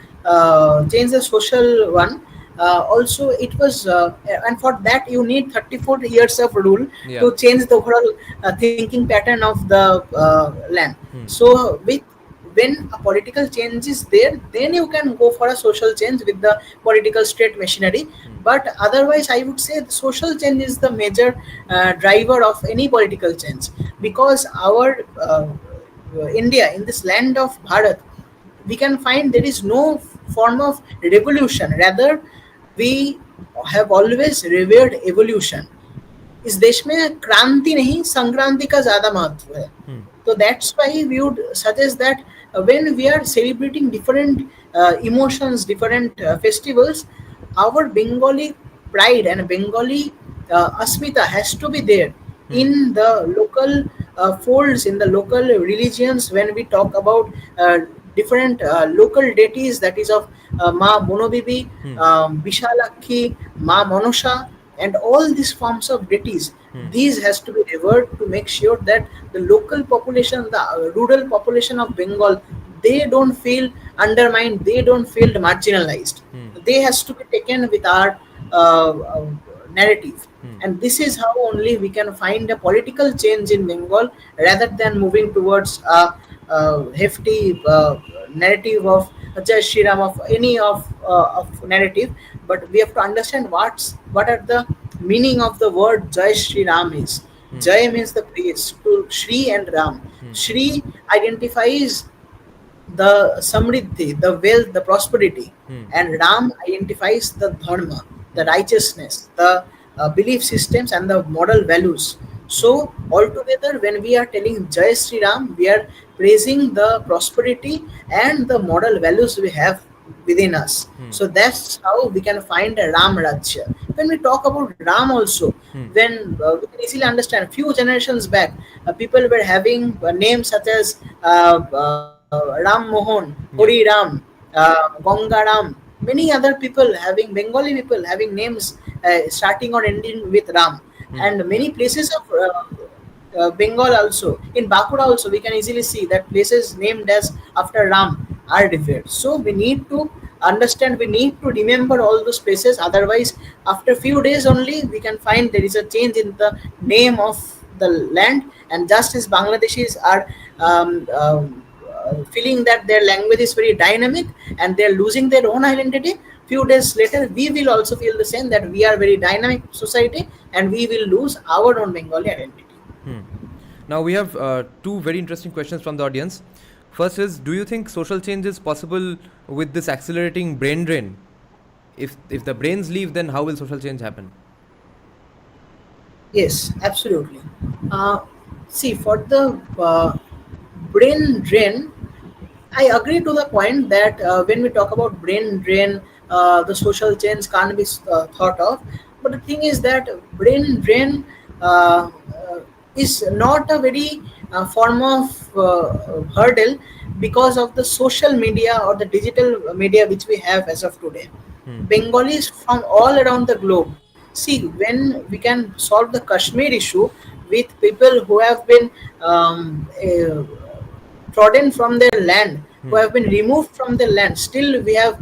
Speaker 2: change the social one. Also, it was, and for that you need 34 years of rule
Speaker 1: Yeah.
Speaker 2: to change the overall thinking pattern of the land.
Speaker 1: Hmm.
Speaker 2: So, with when a political change is there, then you can go for a social change with the political state machinery.
Speaker 1: Hmm.
Speaker 2: But otherwise, I would say the social change is the major driver of any political change,
Speaker 1: Hmm.
Speaker 2: because our India, in this land of Bharat, we can find there is no form of revolution. Rather, we have always revered evolution. इस देश में क्रांति नहीं संक्रांति का ज्यादा महत्व है.
Speaker 1: Hmm.
Speaker 2: So that's why we would suggest that when we are celebrating different emotions, different festivals, our Bengali pride and Bengali asmita has to be there
Speaker 1: Hmm.
Speaker 2: in the local folds, in the local religions. When we talk about different local deities, that is of Ma Monobibi,
Speaker 1: Hmm.
Speaker 2: Vishalakhi, Ma Monosha, and all these forms of deities,
Speaker 1: Hmm.
Speaker 2: these has to be revered to make sure that the local population, the rural population of Bengal, they don't feel undermined, they don't feel marginalized.
Speaker 1: Hmm.
Speaker 2: They has to be taken with our narrative.
Speaker 1: Hmm.
Speaker 2: And this is how only we can find a political change in Bengal, rather than moving towards a hefty narrative of Jai Shri Ram, of any of narrative. But we have to understand what are the meaning of the word Jai Shri Ram is.
Speaker 1: Hmm.
Speaker 2: Jai means the praise, to Shri and Ram.
Speaker 1: Hmm.
Speaker 2: Shri identifies the samriddhi, the wealth, the prosperity,
Speaker 1: Hmm.
Speaker 2: and Ram identifies the dharma, the
Speaker 1: Hmm.
Speaker 2: righteousness, the belief systems, and the moral values.
Speaker 1: Hmm.
Speaker 2: So, altogether, when we are telling Jai Sri Ram, we are praising the prosperity and the moral values we have within us.
Speaker 1: Hmm.
Speaker 2: So that's how we can find a Ram Rajya. When we talk about Ram also,
Speaker 1: Hmm.
Speaker 2: when we can easily understand, few generations back, people were having names such as Ram Mohan, Hori
Speaker 1: Yeah.
Speaker 2: Ram, Ganga Ram, many other people having, Bengali people having names starting or ending with Ram.
Speaker 1: Hmm.
Speaker 2: And
Speaker 1: Yeah.
Speaker 2: many places of Bengal also, in Bakura also, we can easily see that places named as after Ram are revered. So we need to understand, we need to remember all those places. Otherwise, after few days only, we can find there is a change in the name of the land. And just as Bangladeshis are feeling that their language is very dynamic and they're losing their own identity, few days later we will also feel the same, that we are very dynamic society and we will lose our own Bengali identity.
Speaker 1: Hmm. Now we have two very interesting questions from the audience. First is, do you think social change is possible with this accelerating brain drain? If the brains leave, then how will social change happen?
Speaker 2: Yes, absolutely. uh, See, for the brain drain, I agree to the point that when we talk about brain drain, the social change can't be thought of. But the thing is that brain drain uh, uh, is not a very form of hurdle, because of the social media or the digital media which we have as of today.
Speaker 1: Hmm.
Speaker 2: Bengalis from all around the globe. See, when we can solve the Kashmir issue with people who have been trodden from their land, who
Speaker 1: Hmm.
Speaker 2: have been removed from their land, still we have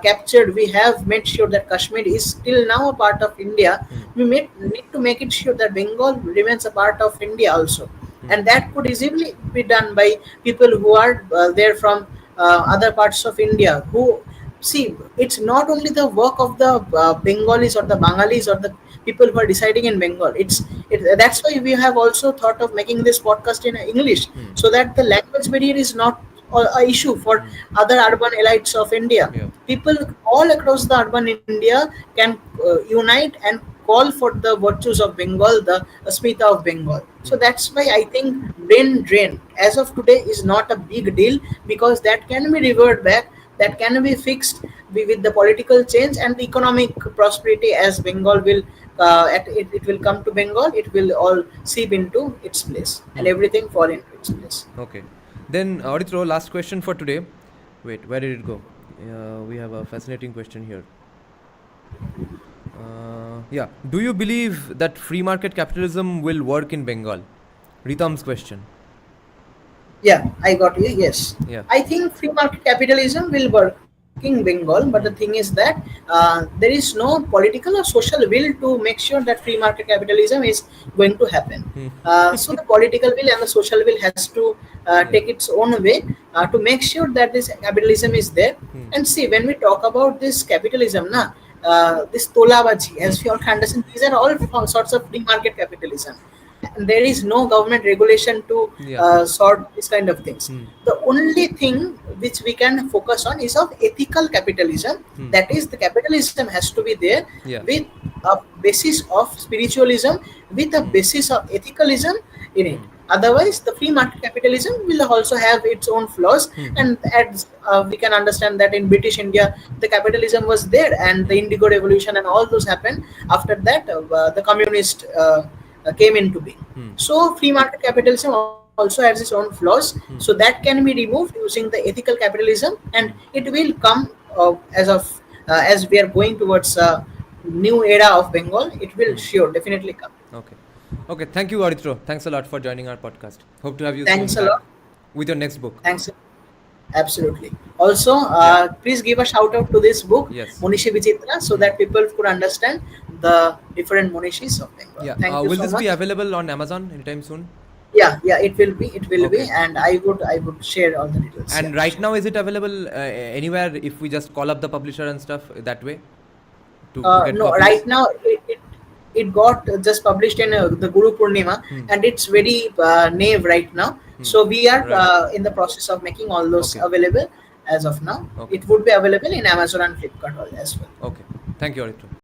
Speaker 2: captured, we have made sure that Kashmir is still now a part of India.
Speaker 1: Hmm.
Speaker 2: Need to make it sure that Bengal remains a part of India also.
Speaker 1: Hmm.
Speaker 2: And that could easily be done by people who are there from other parts of India, who see, it's not only the work of the Bengalis or the Bangalis or the people who are deciding in Bengal. That's why we have also thought of making this podcast in English,
Speaker 1: Hmm.
Speaker 2: so that the language barrier is not a issue for
Speaker 1: Hmm.
Speaker 2: other urban elites of India.
Speaker 1: Yeah.
Speaker 2: People all across the urban India can unite and call for the virtues of Bengal, the Asmita of Bengal. So
Speaker 1: Hmm.
Speaker 2: that's why I think brain drain as of today is not a big deal, because that can be reverted back, that can be fixed with the political change and the economic prosperity. As Bengal will it will come to Bengal, it will all seep into its place and
Speaker 1: Hmm.
Speaker 2: everything fall into its place.
Speaker 1: Okay. Then, Auditro, last question for today. Wait, where did it go? We have a fascinating question here. Yeah. Do you believe that free market capitalism will work in Bengal? Ritam's question.
Speaker 2: Yeah, I got you. Yes,
Speaker 1: Yeah.
Speaker 2: I think free market capitalism will work in Bengal, but the thing
Speaker 1: Hmm.
Speaker 2: is that there is no political or social will to make sure that free market capitalism is going to happen.
Speaker 1: Hmm.
Speaker 2: So the political will and the social will has to
Speaker 1: Yeah.
Speaker 2: take its own way to make sure that this capitalism is there.
Speaker 1: Hmm.
Speaker 2: And see, when we talk about this capitalism, this tolabaji,
Speaker 1: Hmm.
Speaker 2: as we all understand, these are all sorts of free market capitalism. And there is no government regulation to
Speaker 1: Yeah.
Speaker 2: sort these kind of things.
Speaker 1: Hmm.
Speaker 2: The only thing which we can focus on is of ethical capitalism.
Speaker 1: Hmm.
Speaker 2: That is, the capitalism has to be there
Speaker 1: Yeah.
Speaker 2: with a basis of spiritualism, with a
Speaker 1: Hmm.
Speaker 2: basis of ethicalism in it.
Speaker 1: Hmm.
Speaker 2: Otherwise, the free market capitalism will also have its own flaws.
Speaker 1: Hmm.
Speaker 2: And as we can understand that in British India, the capitalism was there, and the
Speaker 1: Hmm.
Speaker 2: Indigo Revolution and all those happened. After that, the communist came into being.
Speaker 1: Hmm.
Speaker 2: So, free market capitalism also has its own flaws. So,
Speaker 1: Hmm.
Speaker 2: that can be removed using the ethical capitalism, and
Speaker 1: Hmm.
Speaker 2: it will come as we are going towards a new era of Bengal. It will
Speaker 1: Hmm.
Speaker 2: sure definitely come.
Speaker 1: Okay. Okay. Thank you, Auditro. Thanks a lot for joining our podcast. Hope to have you soon
Speaker 2: Thanks a
Speaker 1: back
Speaker 2: lot.
Speaker 1: with your next book.
Speaker 2: Thanks. Absolutely. Also,
Speaker 1: Yeah.
Speaker 2: please give a shout out to this book,
Speaker 1: Yes.
Speaker 2: Manishi Vichitra, so
Speaker 1: Hmm.
Speaker 2: that people could understand the different Monishis of Bengal.
Speaker 1: Yeah.
Speaker 2: Thank you
Speaker 1: Will
Speaker 2: so
Speaker 1: this be
Speaker 2: much.
Speaker 1: available on Amazon anytime soon?
Speaker 2: Yeah, it will be. It will be,
Speaker 1: Okay.
Speaker 2: and I would share all the details. Yeah,
Speaker 1: And right
Speaker 2: sure.
Speaker 1: now, is it available anywhere if we just call up the publisher and stuff that way to get
Speaker 2: No,
Speaker 1: copies?
Speaker 2: right now it got just published in the Guru Purnima,
Speaker 1: Hmm.
Speaker 2: and it's very naive right now.
Speaker 1: Hmm.
Speaker 2: So we are
Speaker 1: Right.
Speaker 2: in the process of making all those
Speaker 1: Okay.
Speaker 2: available as of now.
Speaker 1: Okay.
Speaker 2: It would be available in Amazon and Flipkart as well.
Speaker 1: Okay. Thank you, Auditro.